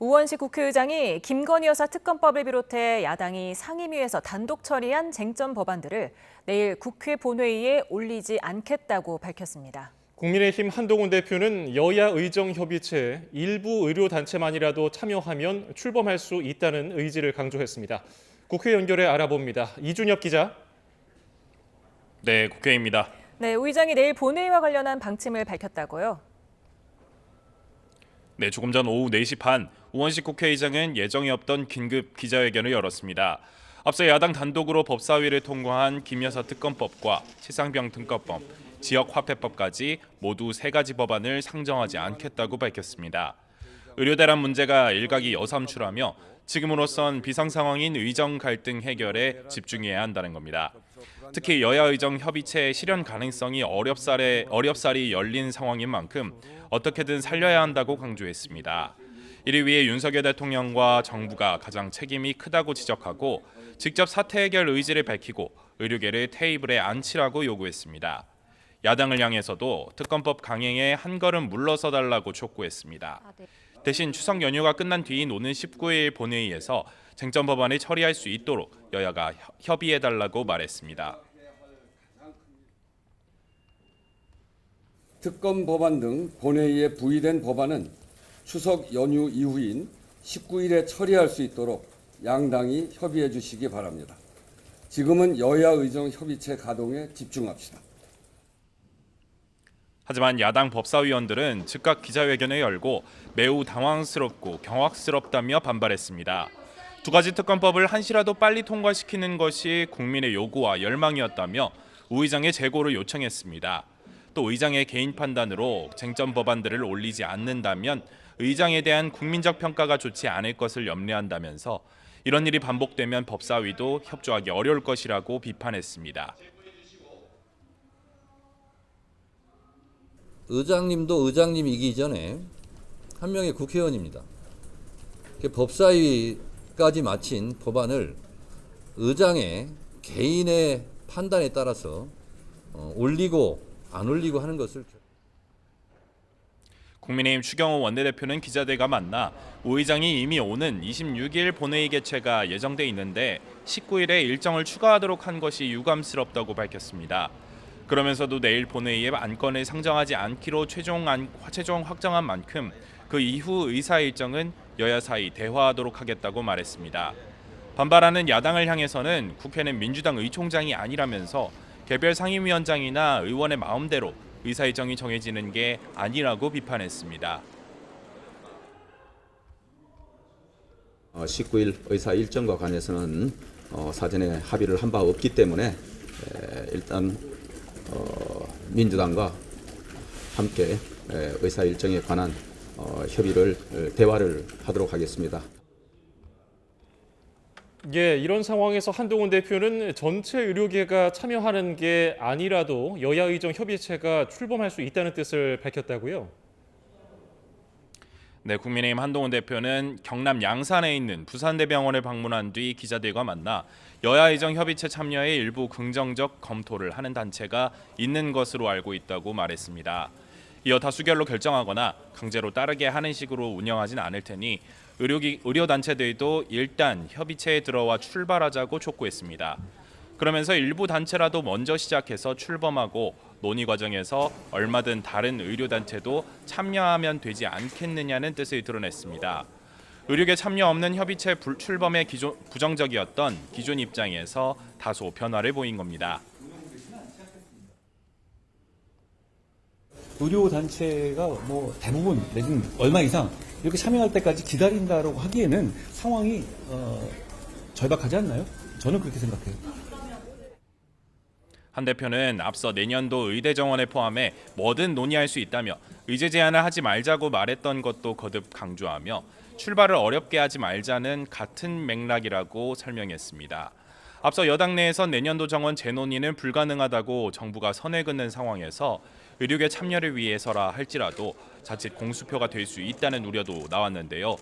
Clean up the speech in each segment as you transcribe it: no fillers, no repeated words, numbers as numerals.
우원식 국회의장이 김건희 여사 특검법을 비롯해 야당이 상임위에서 단독 처리한 쟁점 법안들을 내일 국회 본회의에 올리지 않겠다고 밝혔습니다. 국민의힘 한동훈 대표는 여야 의정협의체에 일부 의료단체만이라도 참여하면 출범할 수 있다는 의지를 강조했습니다. 국회 연결해 알아봅니다. 이준엽 기자. 네, 국회입니다. 네, 우 의장이 내일 본회의와 관련한 방침을 밝혔다고요? 네, 조금 전 오후 4시 반 우원식 국회의장은 예정이 없던 긴급 기자회견을 열었습니다. 앞서 야당 단독으로 법사위를 통과한 김여사 특검법과 치상병 특검법, 지역화폐법까지 모두 3가지 법안을 상정하지 않겠다고 밝혔습니다. 의료대란 문제가 일각이 여삼추라며 지금으로선 비상 상황인 의정 갈등 해결에 집중해야 한다는 겁니다. 특히 여야 의정 협의체 실현 가능성이 어렵사리 열린 상황인 만큼 어떻게든 살려야 한다고 강조했습니다. 이를 위해 윤석열 대통령과 정부가 가장 책임이 크다고 지적하고 직접 사태 해결 의지를 밝히고 의료계를 테이블에 앉히라고 요구했습니다. 야당을 향해서도 특검법 강행에 한 걸음 물러서 달라고 촉구했습니다. 대신 추석 연휴가 끝난 뒤인 오는 19일 본회의에서 쟁점 법안을 처리할 수 있도록 여야가 협의해달라고 말했습니다. 특검 법안 등 본회의에 부의된 법안은 추석 연휴 이후인 19일에 처리할 수 있도록 양당이 협의해 주시기 바랍니다. 지금은 여야 의정 협의체 가동에 집중합시다. 하지만 야당 법사위원들은 즉각 기자회견을 열고 매우 당황스럽고 경악스럽다며 반발했습니다. 2가지 특검법을 한시라도 빨리 통과시키는 것이 국민의 요구와 열망이었다며 우 의장의 재고를 요청했습니다. 또 의장의 개인 판단으로 쟁점 법안들을 올리지 않는다면 의장에 대한 국민적 평가가 좋지 않을 것을 염려한다면서 이런 일이 반복되면 법사위도 협조하기 어려울 것이라고 비판했습니다. 의장님도 의장님이기 전에 한 명의 국회의원입니다. 법사위까지 마친 법안을 의장의 개인의 판단에 따라서 올리고 안 올리고 하는 것을 국민의힘 추경호 원내대표는 기자들과 만나 우 의장이 이미 오는 26일 본회의 개최가 예정돼 있는데 19일에 일정을 추가하도록 한 것이 유감스럽다고 밝혔습니다. 그러면서도 내일 본회의에 안건을 상정하지 않기로 최종 확정한 만큼 그 이후 의사 일정은 여야 사이 대화하도록 하겠다고 말했습니다. 반발하는 야당을 향해서는 국회는 민주당 의총장이 아니라면서 개별 상임위원장이나 의원의 마음대로 의사 일정이 정해지는 게 아니라고 비판했습니다. 19일 의사 일정과 관해서는 사전에 합의를 한 바 없기 때문에 일단 민주당과 함께 의사 일정에 관한 대화를 하도록 하겠습니다. 예, 이런 상황에서 한동훈 대표는 전체 의료계가 참여하는 게 아니라도 여야 의정 협의체가 출범할 수 있다는 뜻을 밝혔다고요? 네, 국민의힘 한동훈 대표는 경남 양산에 있는 부산대병원을 방문한 뒤 기자들과 만나 여야 의정 협의체 참여에 일부 긍정적 검토를 하는 단체가 있는 것으로 알고 있다고 말했습니다. 이어 다수결로 결정하거나 강제로 따르게 하는 식으로 운영하진 않을 테니 의료단체들도 일단 협의체에 들어와 출발하자고 촉구했습니다. 그러면서 일부 단체라도 먼저 시작해서 출범하고 논의 과정에서 얼마든 다른 의료단체도 참여하면 되지 않겠느냐는 뜻을 드러냈습니다. 의료계 참여 없는 협의체 출범에 부정적이었던 기존 입장에서 다소 변화를 보인 겁니다. 의료단체가 대부분 내지는 얼마 이상 이렇게 참여할 때까지 기다린다라고 하기에는 상황이 절박하지 않나요? 저는 그렇게 생각해요. 한 대표는 앞서 내년도 의대 정원을 포함해 뭐든 논의할 수 있다며 의제 제한을 하지 말자고 말했던 것도 거듭 강조하며 출발을 어렵게 하지 말자는 같은 맥락이라고 설명했습니다. 앞서 여당 내에선 내년도 정원 재논의는 불가능하다고 정부가 선을 긋는 상황에서 의료계 참여를 위해서라 할지라도 자칫 공수표가 될 수 있다는 우려도 나왔는데요.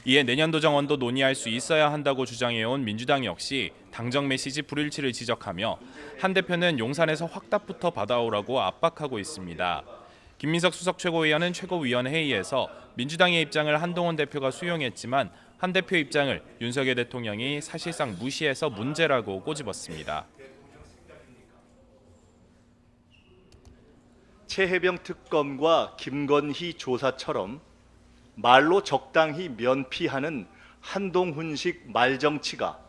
이에 내년도 정원도 논의할 수 있어야 한다고 주장해온 민주당 역시 당정 메시지 불일치를 지적하며 한 대표는 용산에서 확답부터 받아오라고 압박하고 있습니다. 김민석 수석 최고위원은 최고위원 회의에서 민주당의 입장을 한동훈 대표가 수용했지만 한 대표 입장을 윤석열 대통령이 사실상 무시해서 문제라고 꼬집었습니다. 최혜병 특검과 김건희 조사처럼 말로 적당히 면피하는 한동훈식 말정치가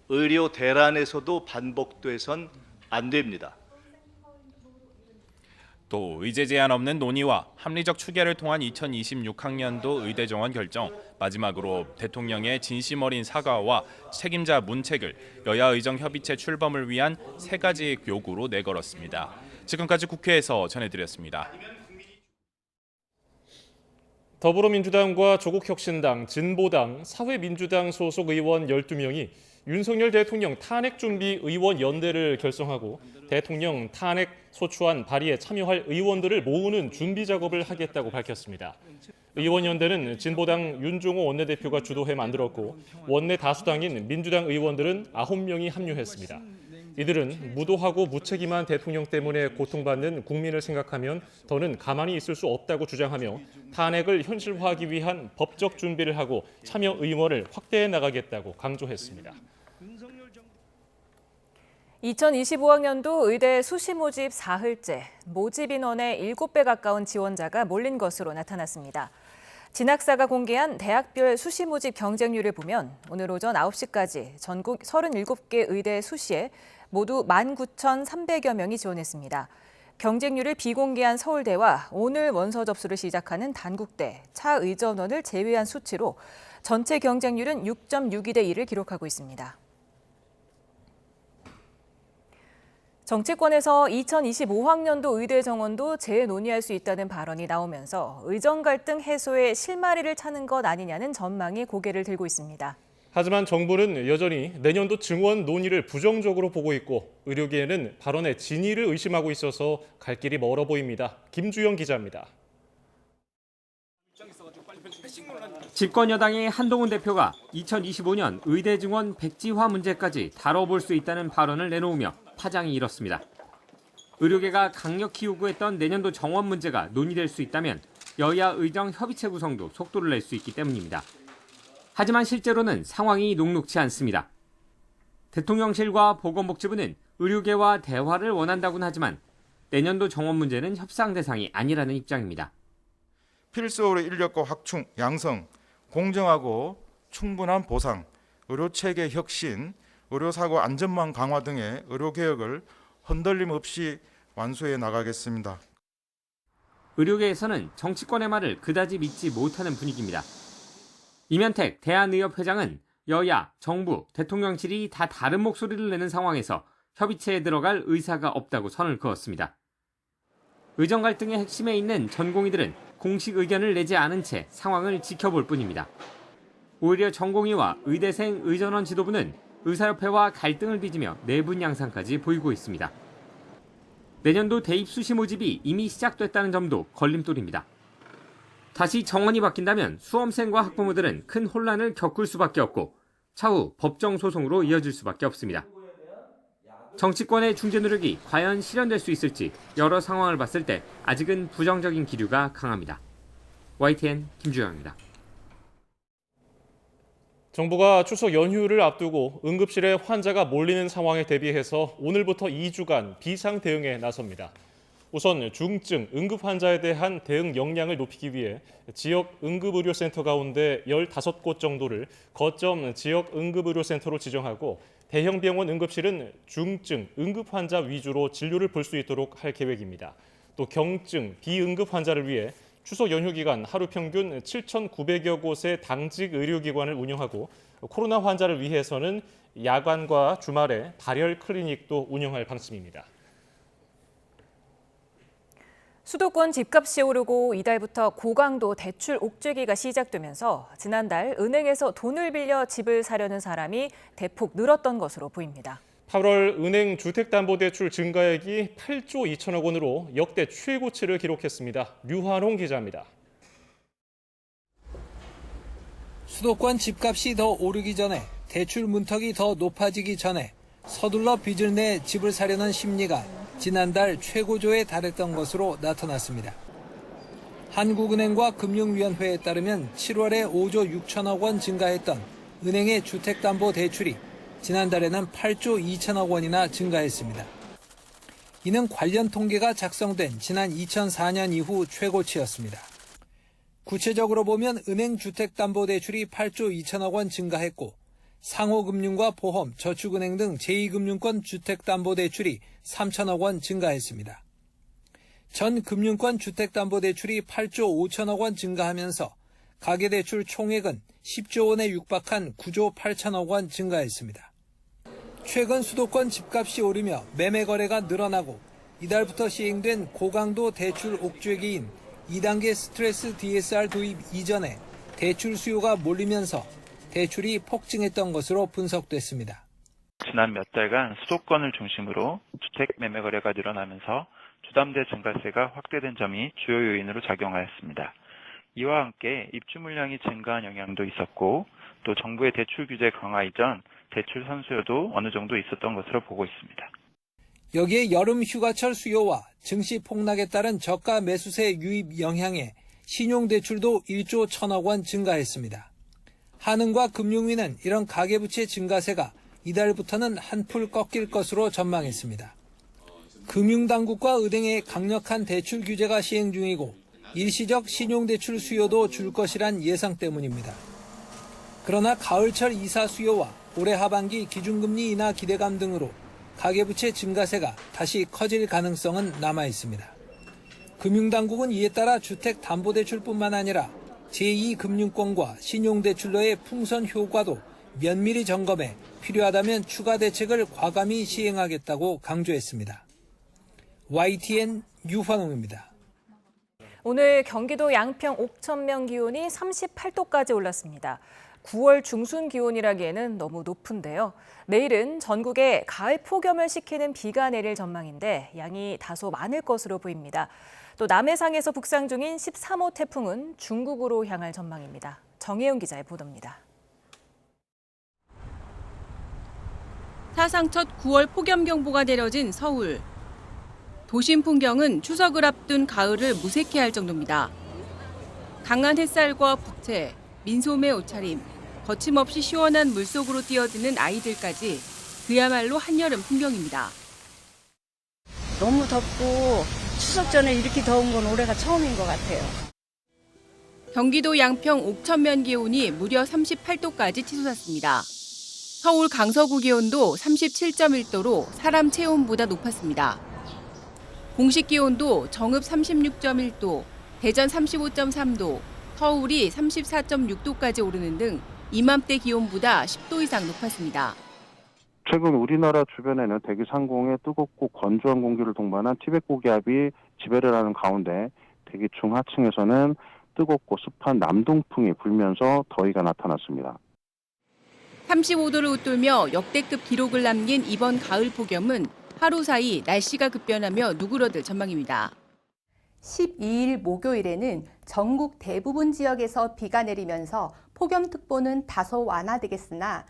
의료 대란에서도 반복돼선 안 됩니다. 또 의제 제한 없는 논의와 합리적 추계를 통한 2026학년도 의대 정원 결정, 마지막으로 대통령의 진심 어린 사과와 책임자 문책을 여야 의정협의체 출범을 위한 3가지 요구로 내걸었습니다. 지금까지 국회에서 전해드렸습니다. 더불어민주당과 조국혁신당, 진보당, 사회민주당 소속 의원 12명이 윤석열 대통령 탄핵준비 의원연대를 결성하고 대통령 탄핵 소추안 발의에 참여할 의원들을 모으는 준비 작업을 하겠다고 밝혔습니다. 의원연대는 진보당 윤종호 원내대표가 주도해 만들었고 원내 다수당인 민주당 의원들은 9명이 합류했습니다. 이들은 무도하고 무책임한 대통령 때문에 고통받는 국민을 생각하면 더는 가만히 있을 수 없다고 주장하며 탄핵을 현실화하기 위한 법적 준비를 하고 참여 의원을 확대해 나가겠다고 강조했습니다. 2025학년도 의대 수시 모집 사흘째, 모집 인원의 7배 가까운 지원자가 몰린 것으로 나타났습니다. 진학사가 공개한 대학별 수시 모집 경쟁률을 보면 오늘 오전 9시까지 전국 37개 의대 수시에 모두 19,300여 명이 지원했습니다. 경쟁률을 비공개한 서울대와 오늘 원서 접수를 시작하는 단국대, 차의전원을 제외한 수치로 전체 경쟁률은 6.62대 1을 기록하고 있습니다. 정치권에서 2025학년도 의대 정원도 재논의할 수 있다는 발언이 나오면서 의정 갈등 해소에 실마리를 찾는 것 아니냐는 전망이 고개를 들고 있습니다. 하지만 정부는 여전히 내년도 증원 논의를 부정적으로 보고 있고 의료계에는 발언의 진위를 의심하고 있어서 갈 길이 멀어 보입니다. 김주영 기자입니다. 집권 여당의 한동훈 대표가 2025년 의대 증원 백지화 문제까지 다뤄볼 수 있다는 발언을 내놓으며 파장이 일었습니다. 의료계가 강력히 요구했던 내년도 정원 문제가 논의될 수 있다면 여야 의정 협의체 구성도 속도를 낼 수 있기 때문입니다. 하지만 실제로는 상황이 녹록지 않습니다. 대통령실과 보건복지부는 의료계와 대화를 원한다고는 하지만 내년도 정원 문제는 협상 대상이 아니라는 입장입니다. 필수 의료 인력과 확충, 양성, 공정하고 충분한 보상, 의료체계 혁신, 의료사고 안전망 강화 등의 의료개혁을 흔들림 없이 완수해 나가겠습니다. 의료계에서는 정치권의 말을 그다지 믿지 못하는 분위기입니다. 이면택 대한의협회장은 여야, 정부, 대통령실이 다 다른 목소리를 내는 상황에서 협의체에 들어갈 의사가 없다고 선을 그었습니다. 의정 갈등의 핵심에 있는 전공의들은 공식 의견을 내지 않은 채 상황을 지켜볼 뿐입니다. 오히려 전공의와 의대생 의전원 지도부는 의사협회와 갈등을 빚으며 내분 양상까지 보이고 있습니다. 내년도 대입 수시 모집이 이미 시작됐다는 점도 걸림돌입니다. 다시 정원이 바뀐다면 수험생과 학부모들은 큰 혼란을 겪을 수밖에 없고 차후 법정 소송으로 이어질 수밖에 없습니다. 정치권의 중재 노력이 과연 실현될 수 있을지 여러 상황을 봤을 때 아직은 부정적인 기류가 강합니다. YTN 김주영입니다. 정부가 추석 연휴를 앞두고 응급실에 환자가 몰리는 상황에 대비해서 오늘부터 2주간 비상 대응에 나섭니다. 우선 중증 응급 환자에 대한 대응 역량을 높이기 위해 지역 응급의료센터 가운데 15곳 정도를 거점 지역 응급의료센터로 지정하고 대형 병원 응급실은 중증 응급 환자 위주로 진료를 볼 수 있도록 할 계획입니다. 또 경증 비응급 환자를 위해 추석 연휴 기간 하루 평균 7,900여 곳의 당직 의료기관을 운영하고 코로나 환자를 위해서는 야간과 주말에 발열 클리닉도 운영할 방침입니다. 수도권 집값이 오르고 이달부터 고강도 대출 옥죄기가 시작되면서 지난달 은행에서 돈을 빌려 집을 사려는 사람이 대폭 늘었던 것으로 보입니다. 8월 은행 주택담보대출 증가액이 8조 2천억 원으로 역대 최고치를 기록했습니다. 류환홍 기자입니다. 수도권 집값이 더 오르기 전에 대출 문턱이 더 높아지기 전에 서둘러 빚을 내 집을 사려는 심리가 지난달 최고조에 달했던 것으로 나타났습니다. 한국은행과 금융위원회에 따르면 7월에 5조 6천억 원 증가했던 은행의 주택담보대출이 지난달에는 8조 2천억 원이나 증가했습니다. 이는 관련 통계가 작성된 지난 2004년 이후 최고치였습니다. 구체적으로 보면 은행 주택담보대출이 8조 2천억 원 증가했고 상호금융과 보험, 저축은행 등 제2금융권 주택담보대출이 3천억 원 증가했습니다. 전 금융권 주택담보대출이 8조 5천억 원 증가하면서 가계대출 총액은 10조 원에 육박한 9조 8천억 원 증가했습니다. 최근 수도권 집값이 오르며 매매 거래가 늘어나고 이달부터 시행된 고강도 대출 옥죄기인 2단계 스트레스 DSR 도입 이전에 대출 수요가 몰리면서 대출이 폭증했던 것으로 분석됐습니다. 지난 몇 달간 수도권을 중심으로 주택 매매 거래가 늘어나면서 주담대 증가세가 확대된 점이 주요 요인으로 작용하였습니다. 이와 함께 입주 물량이 증가한 영향도 있었고 또 정부의 대출 규제 강화 이전 대출 선수요도 어느 정도 있었던 것으로 보고 있습니다. 여기에 여름 휴가철 수요와 증시 폭락에 따른 저가 매수세 유입 영향에 신용대출도 1조 1천억 원 증가했습니다. 한은과 금융위는 이런 가계부채 증가세가 이달부터는 한풀 꺾일 것으로 전망했습니다. 금융당국과 은행의 강력한 대출 규제가 시행 중이고 일시적 신용대출 수요도 줄 것이란 예상 때문입니다. 그러나 가을철 이사 수요와 올해 하반기 기준금리 인하 기대감 등으로 가계부채 증가세가 다시 커질 가능성은 남아 있습니다. 금융당국은 이에 따라 주택담보대출뿐만 아니라 제2금융권과 신용대출로의 풍선 효과도 면밀히 점검해 필요하다면 추가 대책을 과감히 시행하겠다고 강조했습니다. YTN 유환홍입니다. 오늘 경기도 양평 옥천면 기온이 38도까지 올랐습니다. 9월 중순 기온이라기에는 너무 높은데요. 내일은 전국에 가을 폭염을 식히는 비가 내릴 전망인데 양이 다소 많을 것으로 보입니다. 또 남해상에서 북상 중인 13호 태풍은 중국으로 향할 전망입니다. 정혜영 기자의 보도입니다. 사상 첫 9월 폭염경보가 내려진 서울. 도심 풍경은 추석을 앞둔 가을을 무색해 할 정도입니다. 강한 햇살과 부채, 민소매 옷차림, 거침없이 시원한 물속으로 뛰어드는 아이들까지 그야말로 한여름 풍경입니다. 너무 덥고 추석 전에 이렇게 더운 건 올해가 처음인 것 같아요. 경기도 양평 옥천면 기온이 무려 38도까지 치솟았습니다. 서울 강서구 기온도 37.1도로 사람 체온보다 높았습니다. 공식 기온도 정읍 36.1도, 대전 35.3도, 서울이 34.6도까지 오르는 등 이맘때 기온보다 10도 이상 높았습니다. 최근 우리나라 주변에는 대기 상공에 뜨겁고 건조한 공기를 동반한 티벳 고기압이 지배를 하는 가운데 대기 중하층에서는 뜨겁고 습한 남동풍이 불면서 더위가 나타났습니다. 35도를 웃돌며 역대급 기록을 남긴 이번 가을 폭염은 하루 사이 날씨가 급변하며 누그러들 전망입니다. 12일 목요일에는 전국 대부분 지역에서 비가 내리면서 폭염특보는 다소 완화되겠으나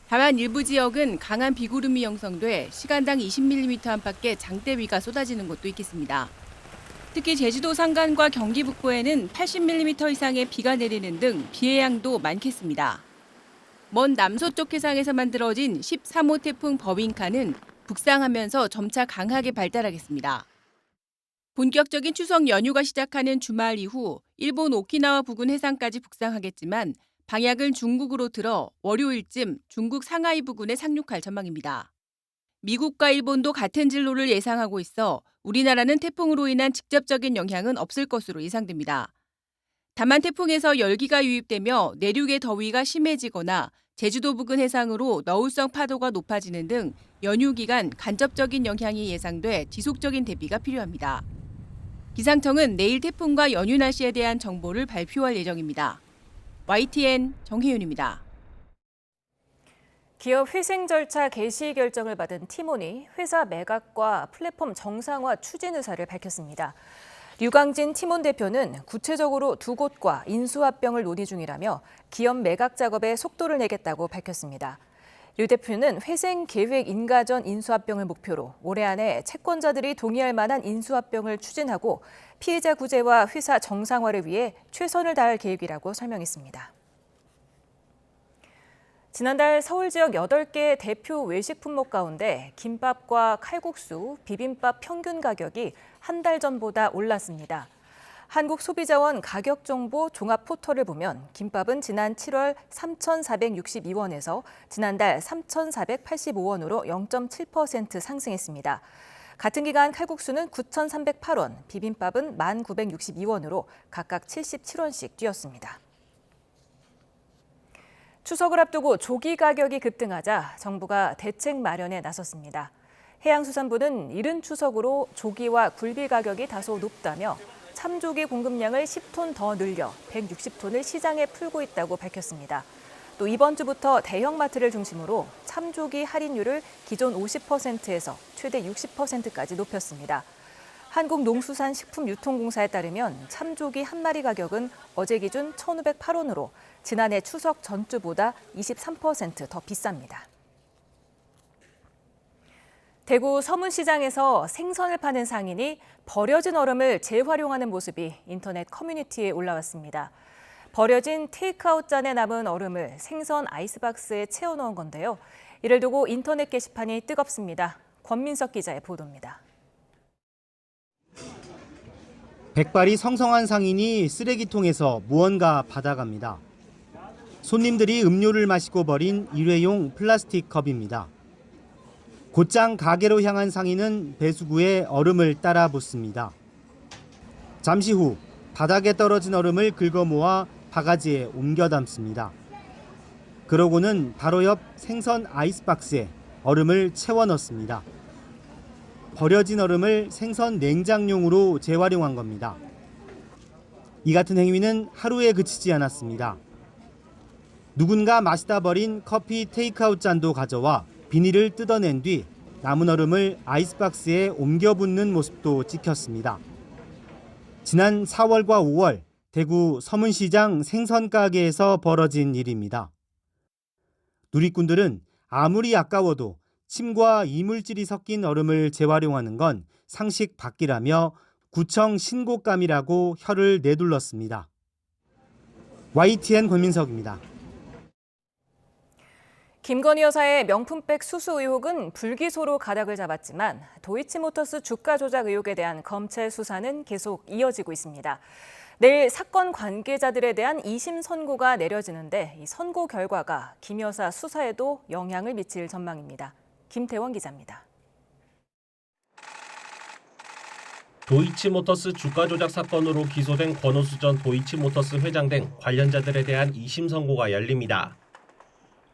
다만 일부 지역은 강한 비구름이 형성돼 시간당 20mm 안팎의 장대비가 쏟아지는 곳도 있겠습니다. 특히 제주도 산간과 경기 북부에는 80mm 이상의 비가 내리는 등 비의 양도 많겠습니다. 먼 남서쪽 해상에서 만들어진 13호 태풍 버빙카는 북상하면서 점차 강하게 발달하겠습니다. 본격적인 추석 연휴가 시작하는 주말 이후 일본 오키나와 부근 해상까지 북상하겠지만 방향은 중국으로 틀어 월요일쯤 중국 상하이 부근에 상륙할 전망입니다. 미국과 일본도 같은 진로를 예상하고 있어 우리나라는 태풍으로 인한 직접적인 영향은 없을 것으로 예상됩니다. 다만 태풍에서 열기가 유입되며 내륙의 더위가 심해지거나 제주도 부근 해상으로 너울성 파도가 높아지는 등 연휴 기간 간접적인 영향이 예상돼 지속적인 대비가 필요합니다. 기상청은 내일 태풍과 연휴 날씨에 대한 정보를 발표할 예정입니다. YTN 정혜윤입니다. 기업 회생 절차 개시 결정을 받은 티몬이 회사 매각과 플랫폼 정상화 추진 의사를 밝혔습니다. 류강진 티몬 대표는 구체적으로 두 곳과 인수합병을 논의 중이라며 기업 매각 작업에 속도를 내겠다고 밝혔습니다. 류 대표는 회생 계획 인가전 인수합병을 목표로 올해 안에 채권자들이 동의할 만한 인수합병을 추진하고 피해자 구제와 회사 정상화를 위해 최선을 다할 계획이라고 설명했습니다. 지난달 서울 지역 8개 대표 외식 품목 가운데 김밥과 칼국수, 비빔밥 평균 가격이 한 달 전보다 올랐습니다. 한국소비자원 가격정보 종합 포털을 보면 김밥은 지난 7월 3,462원에서 지난달 3,485원으로 0.7% 상승했습니다. 같은 기간 칼국수는 9,308원, 비빔밥은 1,962원으로 각각 77원씩 뛰었습니다. 추석을 앞두고 조기 가격이 급등하자 정부가 대책 마련에 나섰습니다. 해양수산부는 이른 추석으로 조기와 굴비 가격이 다소 높다며 참조기 공급량을 10톤 더 늘려 160톤을 시장에 풀고 있다고 밝혔습니다. 또 이번 주부터 대형마트를 중심으로 참조기 할인율을 기존 50%에서 최대 60%까지 높였습니다. 한국농수산식품유통공사에 따르면 참조기 한 마리 가격은 어제 기준 1,508원으로 지난해 추석 전주보다 23% 더 비쌉니다. 대구 서문시장에서 생선을 파는 상인이 버려진 얼음을 재활용하는 모습이 인터넷 커뮤니티에 올라왔습니다. 버려진 테이크아웃 잔에 남은 얼음을 생선 아이스박스에 채워넣은 건데요. 이를 두고 인터넷 게시판이 뜨겁습니다. 권민석 기자의 보도입니다. 백발이 성성한 상인이 쓰레기통에서 무언가 받아갑니다. 손님들이 음료를 마시고 버린 일회용 플라스틱 컵입니다. 곧장 가게로 향한 상인은 배수구에 얼음을 따라 붓습니다. 잠시 후 바닥에 떨어진 얼음을 긁어 모아 바가지에 옮겨 담습니다. 그러고는 바로 옆 생선 아이스박스에 얼음을 채워 넣습니다. 버려진 얼음을 생선 냉장용으로 재활용한 겁니다. 이 같은 행위는 하루에 그치지 않았습니다. 누군가 마시다 버린 커피 테이크아웃 잔도 가져와 비닐을 뜯어낸 뒤 남은 얼음을 아이스박스에 옮겨 붓는 모습도 찍혔습니다. 지난 4월과 5월 대구 서문시장 생선 가게에서 벌어진 일입니다. 누리꾼들은 아무리 아까워도 침과 이물질이 섞인 얼음을 재활용하는 건 상식 밖이라며 구청 신고감이라고 혀를 내둘렀습니다. YTN 권민석입니다. 김건희 여사의 명품백 수수 의혹은 불기소로 가닥을 잡았지만 도이치모터스 주가 조작 의혹에 대한 검찰 수사는 계속 이어지고 있습니다. 내일 사건 관계자들에 대한 2심 선고가 내려지는데 이 선고 결과가 김 여사 수사에도 영향을 미칠 전망입니다. 김태원 기자입니다. 도이치모터스 주가 조작 사건으로 기소된 권오수 전 도이치모터스 회장 등 관련자들에 대한 2심 선고가 열립니다.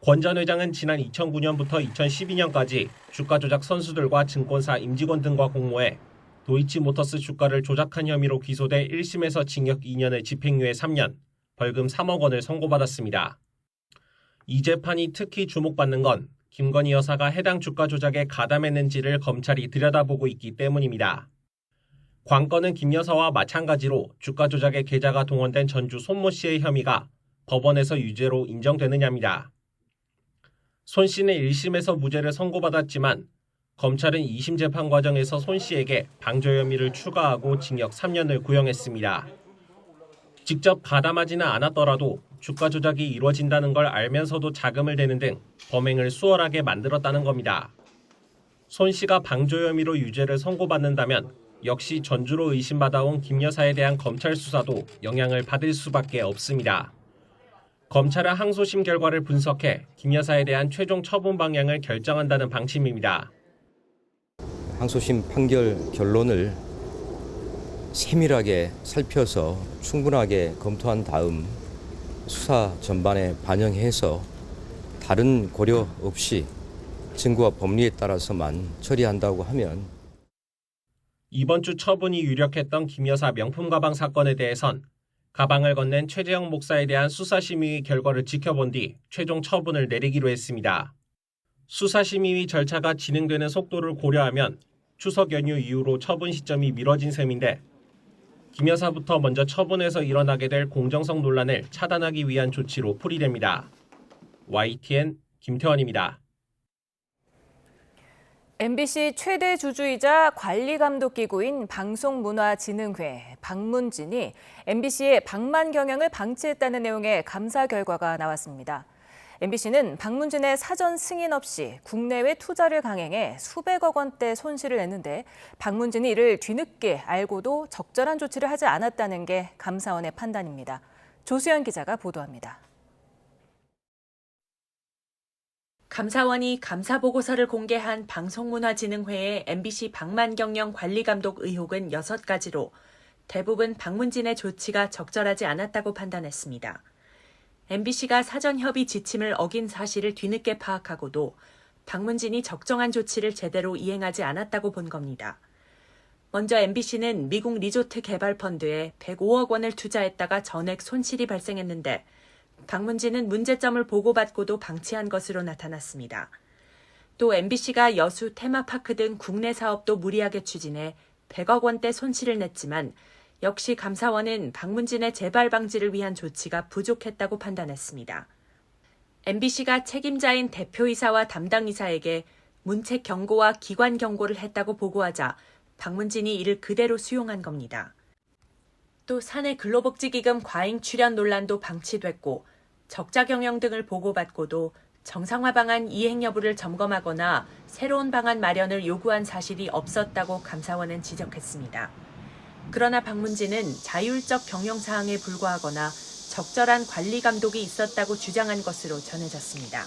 권 전 회장은 지난 2009년부터 2012년까지 주가 조작 선수들과 증권사 임직원 등과 공모해 도이치모터스 주가를 조작한 혐의로 기소돼 1심에서 징역 2년에 집행유예 3년, 벌금 3억 원을 선고받았습니다. 이 재판이 특히 주목받는 건 김건희 여사가 해당 주가 조작에 가담했는지를 검찰이 들여다보고 있기 때문입니다. 관건은 김 여사와 마찬가지로 주가 조작에 계좌가 동원된 전주 손모 씨의 혐의가 법원에서 유죄로 인정되느냐입니다. 손 씨는 1심에서 무죄를 선고받았지만 검찰은 2심 재판 과정에서 손 씨에게 방조 혐의를 추가하고 징역 3년을 구형했습니다. 직접 가담하지는 않았더라도 주가 조작이 이루어진다는 걸 알면서도 자금을 대는 등 범행을 수월하게 만들었다는 겁니다. 손 씨가 방조 혐의로 유죄를 선고받는다면 역시 전주로 의심받아온 김 여사에 대한 검찰 수사도 영향을 받을 수밖에 없습니다. 검찰은 항소심 결과를 분석해 김 여사에 대한 최종 처분 방향을 결정한다는 방침입니다. 항소심 판결 결론을 세밀하게 살펴서 충분하게 검토한 다음 수사 전반에 반영해서 다른 고려 없이 증거와 법리에 따라서만 처리한다고 하면 이번 주 처분이 유력했던 김 여사 명품 가방 사건에 대해선 가방을 건넨 최재형 목사에 대한 수사심의 결과를 지켜본 뒤 최종 처분을 내리기로 했습니다. 수사심의 절차가 진행되는 속도를 고려하면 추석 연휴 이후로 처분 시점이 미뤄진 셈인데 김 여사부터 먼저 처분해서 일어나게 될 공정성 논란을 차단하기 위한 조치로 풀이됩니다. YTN 김태원입니다. MBC 최대 주주이자 관리감독기구인 방송문화진흥회 방문진이 MBC의 방만 경영을 방치했다는 내용의 감사 결과가 나왔습니다. MBC는 방문진의 사전 승인 없이 국내외 투자를 강행해 수백억 원대 손실을 냈는데 방문진이 이를 뒤늦게 알고도 적절한 조치를 하지 않았다는 게 감사원의 판단입니다. 조수연 기자가 보도합니다. 감사원이 감사보고서를 공개한 방송문화진흥회의 MBC 방만 경영 관리감독 의혹은 6가지로 대부분 방문진의 조치가 적절하지 않았다고 판단했습니다. MBC가 사전 협의 지침을 어긴 사실을 뒤늦게 파악하고도 방문진이 적정한 조치를 제대로 이행하지 않았다고 본 겁니다. 먼저 MBC는 미국 리조트 개발 펀드에 105억 원을 투자했다가 전액 손실이 발생했는데 방문진은 문제점을 보고받고도 방치한 것으로 나타났습니다. 또 MBC가 여수 테마파크 등 국내 사업도 무리하게 추진해 100억 원대 손실을 냈지만 역시 감사원은 방문진의 재발 방지를 위한 조치가 부족했다고 판단했습니다. MBC가 책임자인 대표이사와 담당이사에게 문책 경고와 기관 경고를 했다고 보고하자 방문진이 이를 그대로 수용한 겁니다. 또 사내 근로복지기금 과잉 출연 논란도 방치됐고 적자 경영 등을 보고받고도 정상화 방안 이행 여부를 점검하거나 새로운 방안 마련을 요구한 사실이 없었다고 감사원은 지적했습니다. 그러나 방문진은 자율적 경영 사항에 불과하거나 적절한 관리 감독이 있었다고 주장한 것으로 전해졌습니다.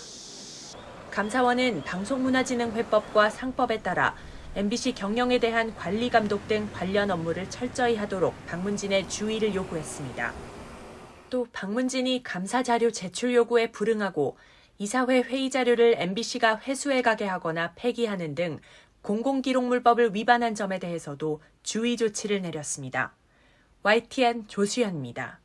감사원은 방송문화진흥회법과 상법에 따라 MBC 경영에 대한 관리 감독 등 관련 업무를 철저히 하도록 방문진의 주의를 요구했습니다. 또 방문진이 감사 자료 제출 요구에 불응하고 이사회 회의 자료를 MBC가 회수해 가게 하거나 폐기하는 등 공공기록물법을 위반한 점에 대해서도 주의 조치를 내렸습니다. YTN 조수연입니다.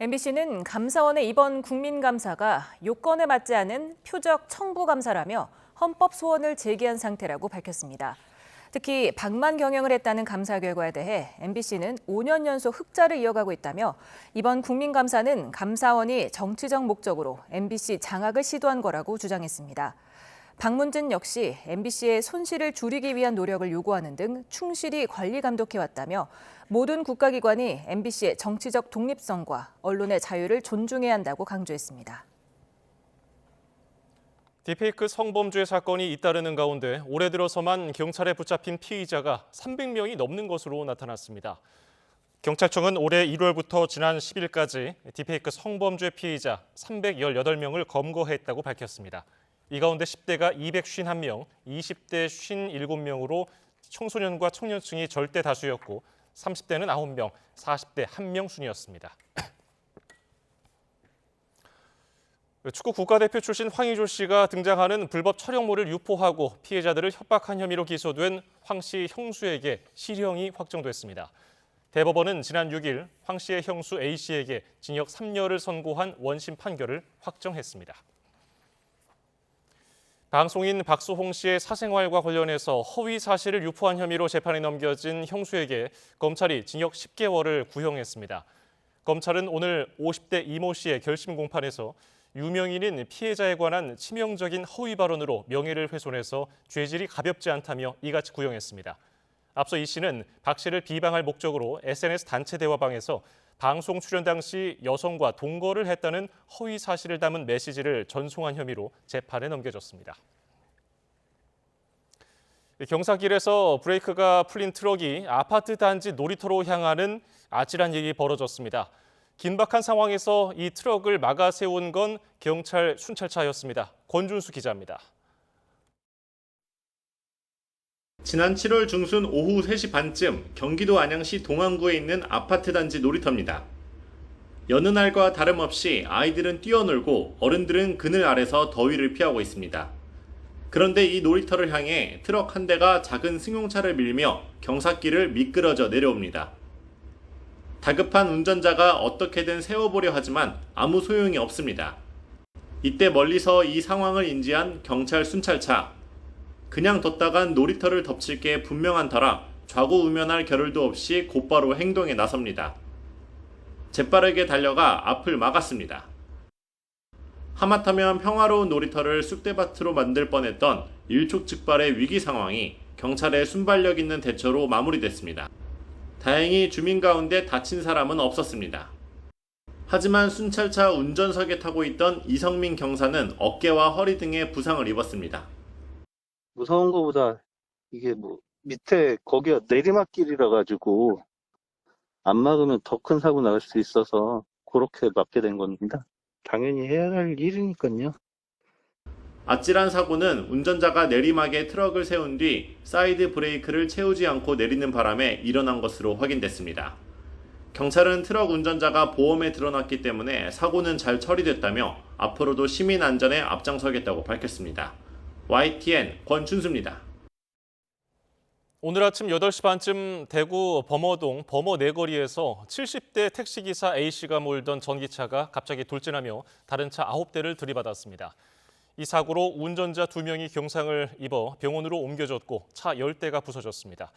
MBC는 감사원의 이번 국민감사가 요건에 맞지 않은 표적 청부 감사라며 헌법 소원을 제기한 상태라고 밝혔습니다. 특히 방만 경영을 했다는 감사 결과에 대해 MBC는 5년 연속 흑자를 이어가고 있다며 이번 국민감사는 감사원이 정치적 목적으로 MBC 장악을 시도한 거라고 주장했습니다. 방문진 역시 MBC의 손실을 줄이기 위한 노력을 요구하는 등 충실히 관리 감독해왔다며 모든 국가기관이 MBC의 정치적 독립성과 언론의 자유를 존중해야 한다고 강조했습니다. 딥페이크 성범죄 사건이 잇따르는 가운데 올해 들어서만 경찰에 붙잡힌 피의자가 300명이 넘는 것으로 나타났습니다. 경찰청은 올해 1월부터 지난 10일까지 딥페이크 성범죄 피의자 318명을 검거했다고 밝혔습니다. 이 가운데 10대가 251명, 20대 57명으로 청소년과 청년층이 절대 다수였고 30대는 9명, 40대 1명 순이었습니다. 축구 국가대표 출신 황의조 씨가 등장하는 불법 촬영물을 유포하고 피해자들을 협박한 혐의로 기소된 황 씨 형수에게 실형이 확정됐습니다. 대법원은 지난 6일 황 씨의 형수 A 씨에게 징역 3년을 선고한 원심 판결을 확정했습니다. 방송인 박수홍 씨의 사생활과 관련해서 허위 사실을 유포한 혐의로 재판에 넘겨진 형수에게 검찰이 징역 10개월을 구형했습니다. 검찰은 오늘 50대 이모 씨의 결심 공판에서 유명인인 피해자에 관한 치명적인 허위 발언으로 명예를 훼손해서 죄질이 가볍지 않다며 이같이 구형했습니다. 앞서 이 씨는 박 씨를 비방할 목적으로 SNS 단체 대화방에서 방송 출연 당시 여성과 동거를 했다는 허위 사실을 담은 메시지를 전송한 혐의로 재판에 넘겨졌습니다. 경사길에서 브레이크가 풀린 트럭이 아파트 단지 놀이터로 향하는 아찔한 일이 벌어졌습니다. 긴박한 상황에서 이 트럭을 막아 세운 건 경찰 순찰차였습니다. 권준수 기자입니다. 지난 7월 중순 오후 3시 반쯤 경기도 안양시 동안구에 있는 아파트 단지 놀이터입니다. 여느 날과 다름없이 아이들은 뛰어놀고 어른들은 그늘 아래서 더위를 피하고 있습니다. 그런데 이 놀이터를 향해 트럭 한 대가 작은 승용차를 밀며 경사길을 미끄러져 내려옵니다. 다급한 운전자가 어떻게든 세워보려 하지만 아무 소용이 없습니다. 이때 멀리서 이 상황을 인지한 경찰 순찰차. 그냥 뒀다간 놀이터를 덮칠 게 분명한 터라 좌고우면할 겨를도 없이 곧바로 행동에 나섭니다. 재빠르게 달려가 앞을 막았습니다. 하마터면 평화로운 놀이터를 쑥대밭으로 만들 뻔했던 일촉즉발의 위기 상황이 경찰의 순발력 있는 대처로 마무리됐습니다. 다행히 주민 가운데 다친 사람은 없었습니다. 하지만 순찰차 운전석에 타고 있던 이성민 경사는 어깨와 허리 등에 부상을 입었습니다. 무서운 것보다 이게 밑에 거기가 내리막길이라 가지고 안 막으면 더 큰 사고 날 수 있어서 그렇게 막게 된 겁니다. 당연히 해야 할 일이니까요. 아찔한 사고는 운전자가 내리막에 트럭을 세운 뒤 사이드 브레이크를 채우지 않고 내리는 바람에 일어난 것으로 확인됐습니다. 경찰은 트럭 운전자가 보험에 드러났기 때문에 사고는 잘 처리됐다며 앞으로도 시민 안전에 앞장서겠다고 밝혔습니다. YTN 권춘수입니다. 오늘 아침 8시 반쯤 대구 범어동 범어 내거리에서 70대 택시기사 A씨가 몰던 전기차가 갑자기 돌진하며 다른 차 9대를 들이받았습니다. 이 사고로 운전자 2명이 경상을 입어 병원으로 옮겨졌고 차 10대가 부서졌습니다.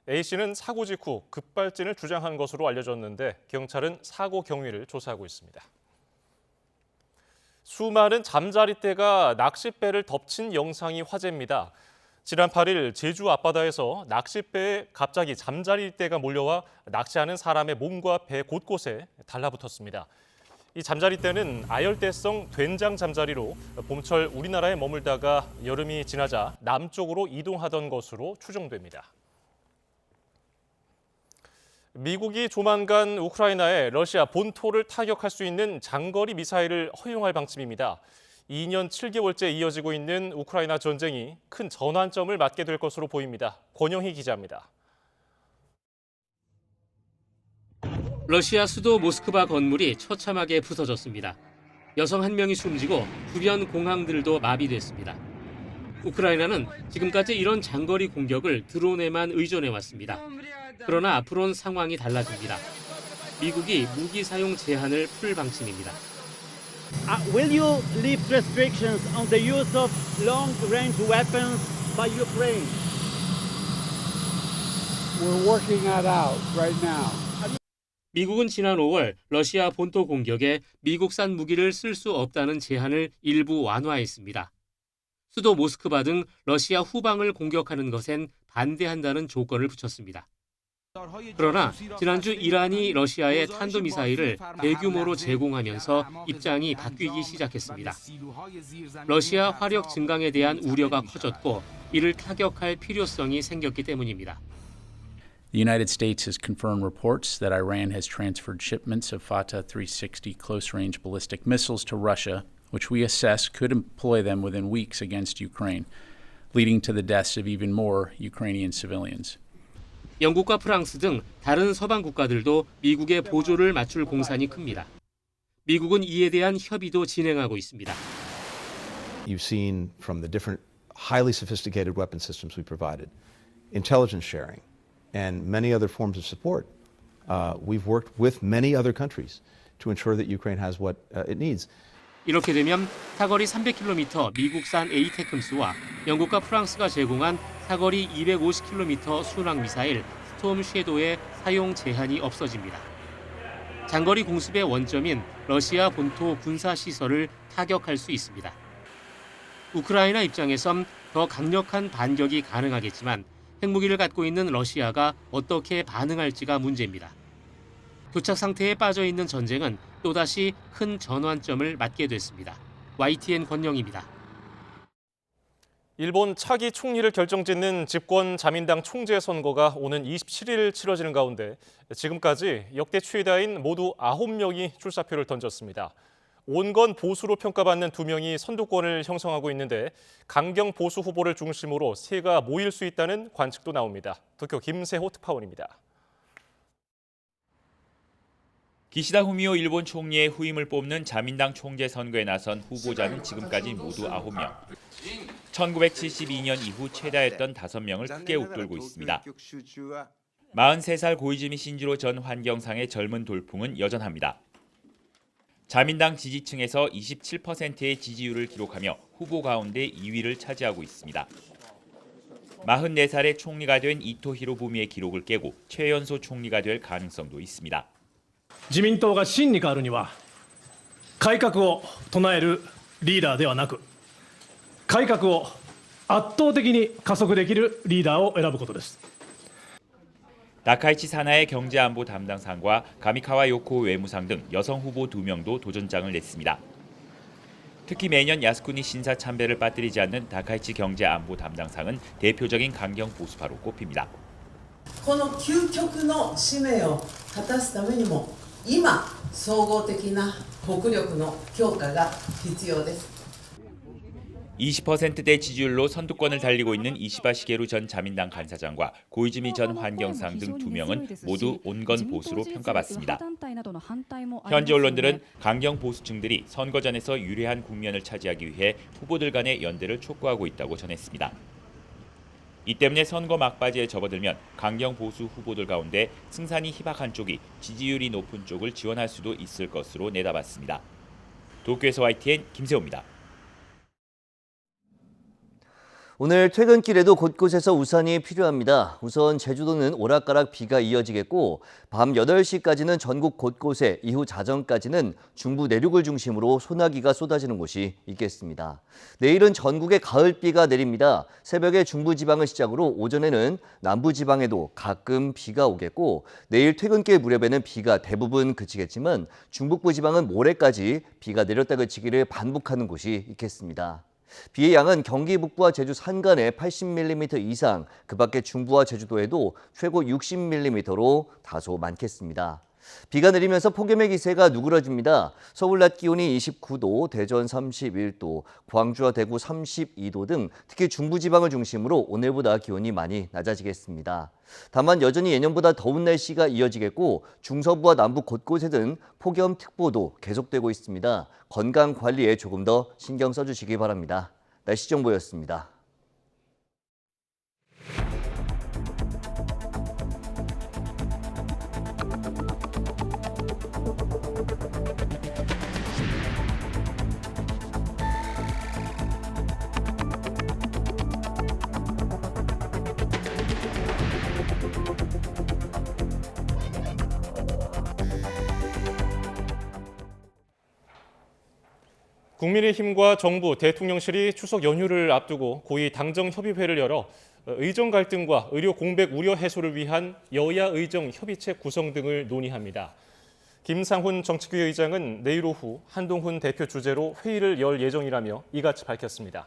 A씨는 사고 직후 급발진을 주장한 것으로 알려졌는데 경찰은 사고 경위를 조사하고 있습니다. 수많은 잠자리떼가 낚싯배를 덮친 영상이 화제입니다. 지난 8일 제주 앞바다에서 낚싯배에 갑자기 잠자리떼가 몰려와 낚시하는 사람의 몸과 배 곳곳에 달라붙었습니다. 이 잠자리떼는 아열대성 된장 잠자리로 봄철 우리나라에 머물다가 여름이 지나자 남쪽으로 이동하던 것으로 추정됩니다. 미국이 조만간 우크라이나에 러시아 본토를 타격할 수 있는 장거리 미사일을 허용할 방침입니다. 2년 7개월째 이어지고 있는 우크라이나 전쟁이 큰 전환점을 맞게 될 것으로 보입니다. 권영희 기자입니다. 러시아 수도 모스크바 건물이 처참하게 부서졌습니다. 여성 1명이 숨지고 주변 공항들도 마비됐습니다. 우크라이나는 지금까지 이런 장거리 공격을 드론에만 의존해왔습니다. 그러나 앞으로는 상황이 달라집니다. 미국이 무기 사용 제한을 풀 방침입니다. Will you lift restrictions on the use of long-range weapons by Ukraine? We're working that out right now. 미국은 지난 5월 러시아 본토 공격에 미국산 무기를 쓸 수 없다는 제한을 일부 완화했습니다. 수도 모스크바 등 러시아 후방을 공격하는 것엔 반대한다는 조건을 붙였습니다. 그러나 지난주 이란이 러시아에 탄도미사일을 대규모로 제공하면서 입장이 바뀌기 시작했습니다. 러시아 화력 증강에 대한 우려가 커졌고 이를 타격할 필요성이 생겼기 때문입니다. The United States has confirmed reports that Iran has transferred shipments of Fatah 360 close-range ballistic missiles to Russia, which we assess could employ them within weeks against Ukraine, leading to the deaths of even more Ukrainian civilians. 영국과 프랑스 등 다른 서방 국가들도 미국의 보조를 맞출 공산이 큽니다. 미국은 이에 대한 협의도 진행하고 있습니다. You've seen from the different highly sophisticated weapon systems we provided, intelligence sharing, and many other forms of support. We've worked with many other countries to ensure that Ukraine has what it needs. 이렇게 되면 사거리 300km 미국산 에이테크스와 영국과 프랑스가 제공한 사거리 250km 순항 미사일 스톰 섀도우의 사용 제한이 없어집니다. 장거리 공습의 원점인 러시아 본토 군사 시설을 타격할 수 있습니다. 우크라이나 입장에선 더 강력한 반격이 가능하겠지만 핵무기를 갖고 있는 러시아가 어떻게 반응할지가 문제입니다. 교착 상태에 빠져 있는 전쟁은 또다시 큰 전환점을 맞게 됐습니다. YTN 권영희입니다. 일본 차기 총리를 결정짓는 집권 자민당 총재 선거가 오는 27일 치러지는 가운데 지금까지 역대 최다인 모두 9명이 출사표를 던졌습니다. 온건 보수로 평가받는 2명이 선두권을 형성하고 있는데 강경 보수 후보를 중심으로 세가 모일 수 있다는 관측도 나옵니다. 도쿄 김세호 특파원입니다. 기시다 후미오 일본 총리의 후임을 뽑는 자민당 총재 선거에 나선 후보자는 지금까지 모두 9명. 1972년 이후 최다였던 5명을 크게 웃돌고 있습니다. 43살 고이즈미 신지로 전 환경상의 젊은 돌풍은 여전합니다. 자민당 지지층에서 27%의 지지율을 기록하며 후보 가운데 2위를 차지하고 있습니다. 44살의 총리가 된 이토 히로부미의 기록을 깨고 최연소 총리가 될 가능성도 있습니다. 自民党が真に変わるには改革を唱えるリーダーではなく、改革を圧倒的に加速できるリーダーを選ぶことです。 다카이치 사나의 경제안보 담당상과 가미카와 요코 외무상 등 여성 후보 2명도 도전장을 냈습니다. 특히 매년 야스쿠니 신사 참배를 빠뜨리지 않는 다카이치 경제안보 담당상은 대표적인 강경 보수파로 꼽힙니다. この究極の使命を果たすためにも今総合的な国力の強化が必要です。 20%대 지지율로 선두권을 달리고 있는 이시바 시게루 전 자민당 간사장과 고이즈미 전 환경상 등 2명은 모두 온건 보수로 평가받습니다. 현지 언론들은 강경 보수층들이 선거전에서 유리한 국면을 차지하기 위해 후보들 간의 연대를 촉구하고 있다고 전했습니다. 이 때문에 선거 막바지에 접어들면 강경 보수 후보들 가운데 승산이 희박한 쪽이 지지율이 높은 쪽을 지원할 수도 있을 것으로 내다봤습니다. 도쿄에서 YTN 김세호입니다. 오늘 퇴근길에도 곳곳에서 우산이 필요합니다. 우선 제주도는 오락가락 비가 이어지겠고 밤 8시까지는 전국 곳곳에 이후 자정까지는 중부 내륙을 중심으로 소나기가 쏟아지는 곳이 있겠습니다. 내일은 전국에 가을비가 내립니다. 새벽에 중부지방을 시작으로 오전에는 남부지방에도 가끔 비가 오겠고 내일 퇴근길 무렵에는 비가 대부분 그치겠지만 중북부 지방은 모레까지 비가 내렸다 그치기를 반복하는 곳이 있겠습니다. 비의 양은 경기 북부와 제주 산간에 80mm 이상, 그 밖에 중부와 제주도에도 최고 60mm로 다소 많겠습니다. 비가 내리면서 폭염의 기세가 누그러집니다. 서울 낮 기온이 29도, 대전 31도, 광주와 대구 32도 등 특히 중부지방을 중심으로 오늘보다 기온이 많이 낮아지겠습니다. 다만 여전히 예년보다 더운 날씨가 이어지겠고 중서부와 남부 곳곳에는 폭염특보도 계속되고 있습니다. 건강 관리에 조금 더 신경 써주시기 바랍니다. 날씨 정보였습니다. 국민의힘과 정부, 대통령실이 추석 연휴를 앞두고 고위 당정협의회를 열어 의정 갈등과 의료 공백 우려 해소를 위한 여야 의정 협의체 구성 등을 논의합니다. 김상훈 정책위 의장은 내일 오후 한동훈 대표 주재로 회의를 열 예정이라며 이같이 밝혔습니다.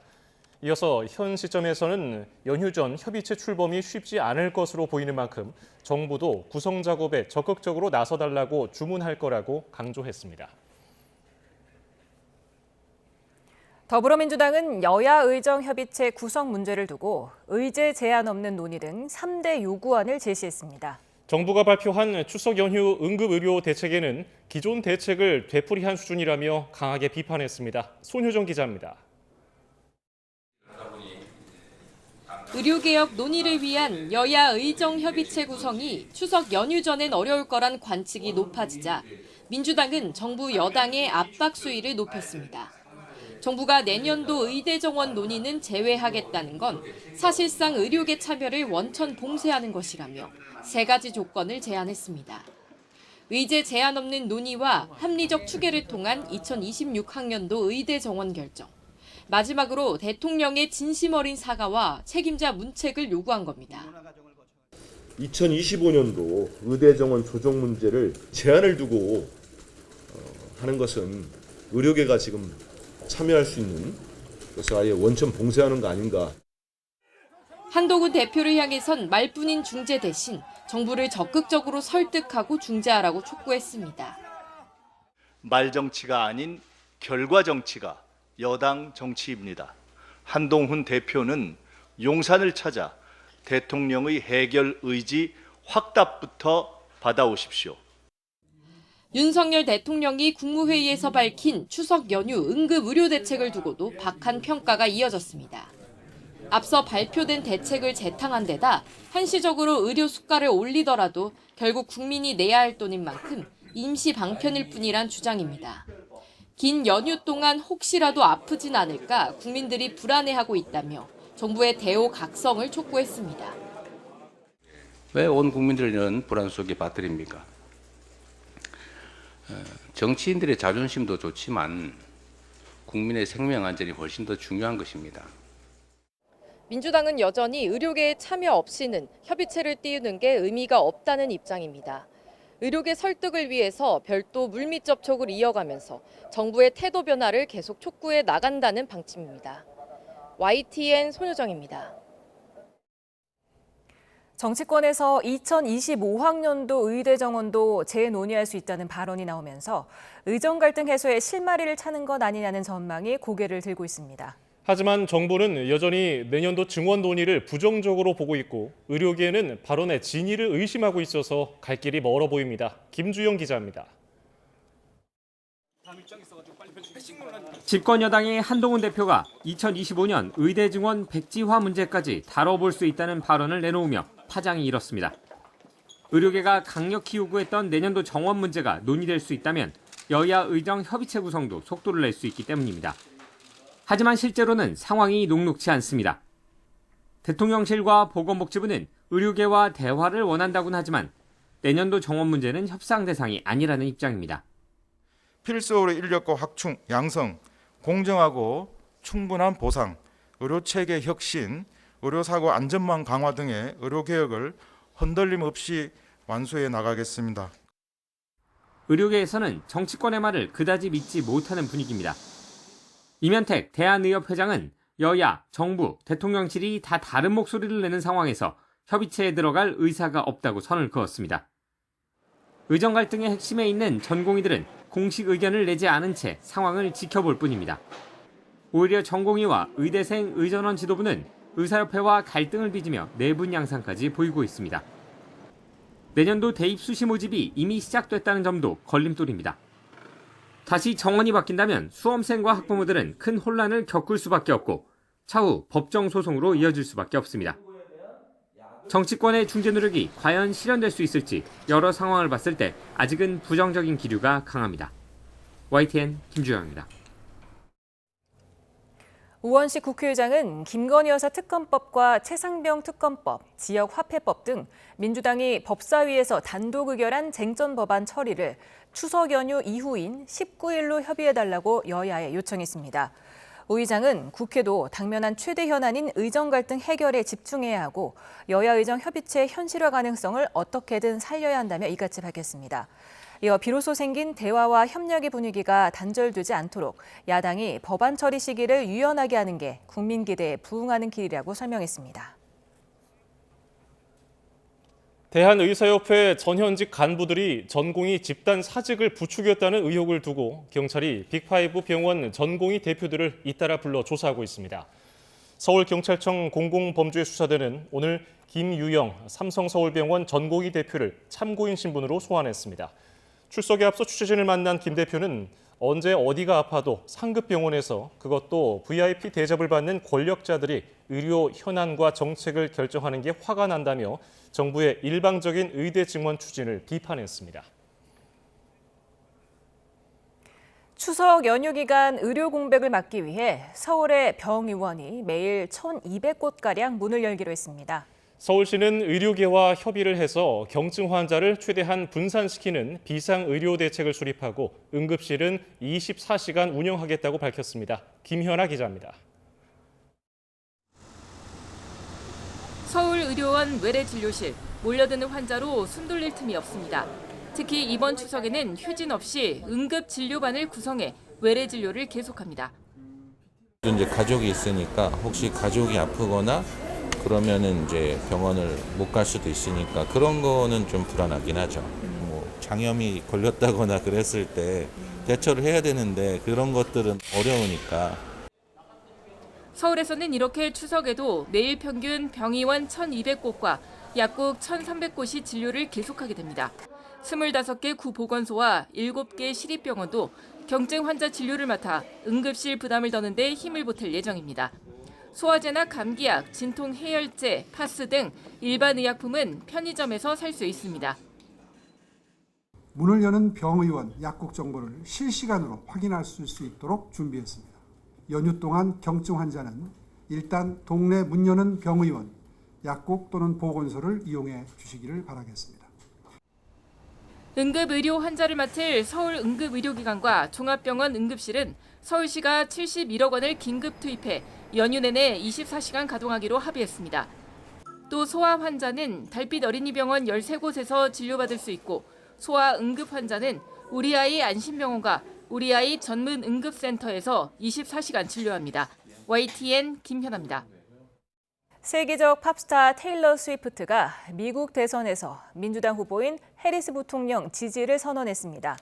이어서 현 시점에서는 연휴 전 협의체 출범이 쉽지 않을 것으로 보이는 만큼 정부도 구성 작업에 적극적으로 나서달라고 주문할 거라고 강조했습니다. 더불어민주당은 여야 의정협의체 구성 문제를 두고 의제 제한 없는 논의 등 3대 요구안을 제시했습니다. 정부가 발표한 추석 연휴 응급의료 대책에는 기존 대책을 되풀이한 수준이라며 강하게 비판했습니다. 손효정 기자입니다. 의료개혁 논의를 위한 여야 의정협의체 구성이 추석 연휴 전엔 어려울 거란 관측이 높아지자 민주당은 정부 여당의 압박 수위를 높였습니다. 정부가 내년도 의대 정원 논의는 제외하겠다는 건 사실상 의료계 참여를 원천 봉쇄하는 것이라며 3가지 조건을 제안했습니다. 의제 제한 없는 논의와 합리적 추계를 통한 2026학년도 의대 정원 결정, 마지막으로 대통령의 진심 어린 사과와 책임자 문책을 요구한 겁니다. 2025년도 의대 정원 조정 문제를 제한을 두고 하는 것은 의료계가 지금 참여할 수 있는, 그래서 아예 원천 봉쇄하는 거 아닌가. 한동훈 대표를 향해선 말뿐인 중재 대신 정부를 적극적으로 설득하고 중재하라고 촉구했습니다. 말 정치가 아닌 결과 정치가 여당 정치입니다. 한동훈 대표는 용산을 찾아 대통령의 해결 의지 확답부터 받아오십시오. 윤석열 대통령이 국무회의에서 밝힌 추석 연휴 응급 의료 대책을 두고도 박한 평가가 이어졌습니다. 앞서 발표된 대책을 재탕한 데다 한시적으로 의료 수가를 올리더라도 결국 국민이 내야 할 돈인 만큼 임시 방편일 뿐이란 주장입니다. 긴 연휴 동안 혹시라도 아프진 않을까 국민들이 불안해하고 있다며 정부의 대오 각성을 촉구했습니다. 왜 온 국민들을 이런 불안 속에 빠뜨립니까? 정치인들의 자존심도 좋지만 국민의 생명 안전이 훨씬 더 중요한 것입니다. 민주당은 여전히 의료계의 참여 없이는 협의체를 띄우는 게 의미가 없다는 입장입니다. 의료계 설득을 위해서 별도 물밑 접촉을 이어가면서 정부의 태도 변화를 계속 촉구해 나간다는 방침입니다. YTN 손효정입니다. 정치권에서 2025학년도 의대 정원도 재논의할 수 있다는 발언이 나오면서 의정 갈등 해소에 실마리를 찾는 것 아니냐는 전망이 고개를 들고 있습니다. 하지만 정부는 여전히 내년도 증원 논의를 부정적으로 보고 있고 의료계는 발언의 진위를 의심하고 있어서 갈 길이 멀어 보입니다. 김주영 기자입니다. 집권 여당의 한동훈 대표가 2025년 의대 증원 백지화 문제까지 다뤄볼 수 있다는 발언을 내놓으며 파장이 일었습니다. 의료계가 강력히 요구했던 내년도 정원 문제가 논의될 수 있다면 여야 의정 협의체 구성도 속도를 낼 수 있기 때문입니다. 하지만 실제로는 상황이 녹록지 않습니다. 대통령실과 보건복지부는 의료계와 대화를 원한다고는 하지만 내년도 정원 문제는 협상 대상이 아니라는 입장입니다. 필수 의료 인력과 확충, 양성, 공정하고 충분한 보상, 의료체계 혁신, 의료사고 안전망 강화 등의 의료개혁을 흔들림 없이 완수해 나가겠습니다. 의료계에서는 정치권의 말을 그다지 믿지 못하는 분위기입니다. 이면택 대한의협회장은 여야, 정부, 대통령실이 다 다른 목소리를 내는 상황에서 협의체에 들어갈 의사가 없다고 선을 그었습니다. 의정 갈등의 핵심에 있는 전공의들은 공식 의견을 내지 않은 채 상황을 지켜볼 뿐입니다. 오히려 전공의와 의대생 의전원 지도부는 의사협회와 갈등을 빚으며 내분 양상까지 보이고 있습니다. 내년도 대입 수시 모집이 이미 시작됐다는 점도 걸림돌입니다. 다시 정원이 바뀐다면 수험생과 학부모들은 큰 혼란을 겪을 수밖에 없고 차후 법정 소송으로 이어질 수밖에 없습니다. 정치권의 중재 노력이 과연 실현될 수 있을지 여러 상황을 봤을 때 아직은 부정적인 기류가 강합니다. YTN 김주영입니다. 우원식 국회의장은 김건희 여사 특검법과 최상병 특검법, 지역화폐법 등 민주당이 법사위에서 단독 의결한 쟁점 법안 처리를 추석 연휴 이후인 19일로 협의해달라고 여야에 요청했습니다. 우 의장은 국회도 당면한 최대 현안인 의정 갈등 해결에 집중해야 하고 여야 의정 협의체 현실화 가능성을 어떻게든 살려야 한다며 이같이 밝혔습니다. 이어 비로소 생긴 대화와 협력의 분위기가 단절되지 않도록 야당이 법안 처리 시기를 유연하게 하는 게 국민 기대에 부응하는 길이라고 설명했습니다. 대한의사협회 전현직 간부들이 전공의 집단 사직을 부추겼다는 의혹을 두고 경찰이 빅5 병원 전공의 대표들을 잇따라 불러 조사하고 있습니다. 서울경찰청 공공범죄수사대는 오늘 김유영 삼성서울병원 전공의 대표를 참고인 신분으로 소환했습니다. 출석에 앞서 취재진을 만난 김 대표는 언제 어디가 아파도 상급병원에서 그것도 VIP 대접을 받는 권력자들이 의료 현안과 정책을 결정하는 게 화가 난다며 정부의 일방적인 의대 증원 추진을 비판했습니다. 추석 연휴 기간 의료 공백을 막기 위해 서울의 병의원이 매일 1,200곳가량 문을 열기로 했습니다. 서울시는 의료계와 협의를 해서 경증 환자를 최대한 분산시키는 비상의료 대책을 수립하고 응급실은 24시간 운영하겠다고 밝혔습니다. 김현아 기자입니다. 서울의료원 외래진료실, 몰려드는 환자로 숨 돌릴 틈이 없습니다. 특히 이번 추석에는 휴진 없이 응급진료반을 구성해 외래진료를 계속합니다. 이제 가족이 있으니까 혹시 가족이 아프거나 그러면은 이제 병원을 못 갈 수도 있으니까 그런 거는 좀 불안하긴 하죠. 뭐 장염이 걸렸다거나 그랬을 때 대처를 해야 되는데 그런 것들은 어려우니까. 서울에서는 이렇게 추석에도 매일 평균 병의원 1,200곳과 약국 1,300곳이 진료를 계속하게 됩니다. 25개 구보건소와 7개 시립병원도 경증 환자 진료를 맡아 응급실 부담을 더는 데 힘을 보탤 예정입니다. 소화제나 감기약, 진통 해열제, 파스 등 일반 의약품은 편의점에서 살 수 있습니다. 문을 여는 병의원 약국 정보를 실시간으로 확인할 수 있도록 준비했습니다. 연휴 동안 경증 환자는 일단 동네 문 여는 병의원, 약국 또는 보건소를 이용해 주시기를 바라겠습니다. 응급의료 환자를 맡을 서울응급의료기관과 종합병원 응급실은 서울시가 71억 원을 긴급 투입해 연휴 내내 24시간 가동하기로 합의했습니다. 또 소아 환자는 달빛 어린이병원 13곳에서 진료받을 수 있고 소아 응급 환자는 우리아이 안심병원과 우리아이 전문응급센터에서 24시간 진료합니다. YTN 김현아입니다. 세계적 팝스타 테일러 스위프트가 미국 대선에서 민주당 후보인 해리스 부통령 지지를 선언했습니다.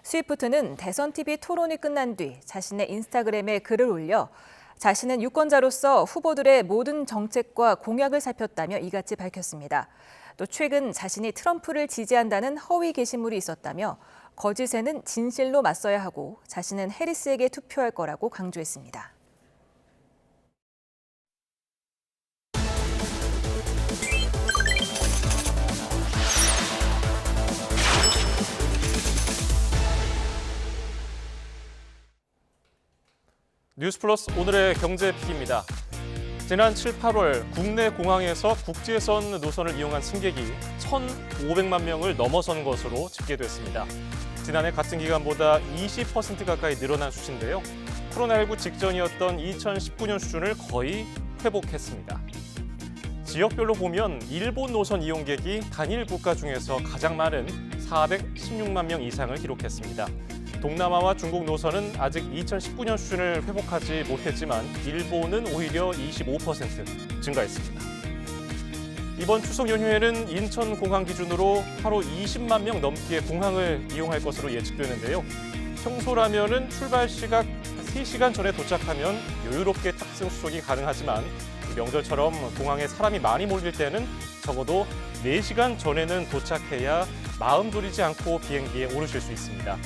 스위프트는 대선 TV 토론이 끝난 뒤 자신의 인스타그램에 글을 올려 자신은 유권자로서 후보들의 모든 정책과 공약을 살폈다며 이같이 밝혔습니다. 또 최근 자신이 트럼프를 지지한다는 허위 게시물이 있었다며 거짓에는 진실로 맞서야 하고 자신은 해리스에게 투표할 거라고 강조했습니다. 뉴스플러스 오늘의 경제픽입니다. 지난 7, 8월 국내 공항에서 국제선 노선을 이용한 승객이 1,500만 명을 넘어선 것으로 집계됐습니다. 지난해 같은 기간보다 20% 가까이 늘어난 수치인데요. 코로나19 직전이었던 2019년 수준을 거의 회복했습니다. 지역별로 보면 일본 노선 이용객이 단일 국가 중에서 가장 많은 416만 명 이상을 기록했습니다. 동남아와 중국 노선은 아직 2019년 수준을 회복하지 못했지만 일본은 오히려 25% 증가했습니다. 이번 추석 연휴에는 인천공항 기준으로 하루 20만 명 넘게 공항을 이용할 것으로 예측되는데요. 평소라면은 출발 시각 3시간 전에 도착하면 여유롭게 탑승 수속이 가능하지만 명절처럼 공항에 사람이 많이 몰릴 때는 적어도 4시간 전에는 도착해야 마음 졸이지 않고 비행기에 오르실 수 있습니다.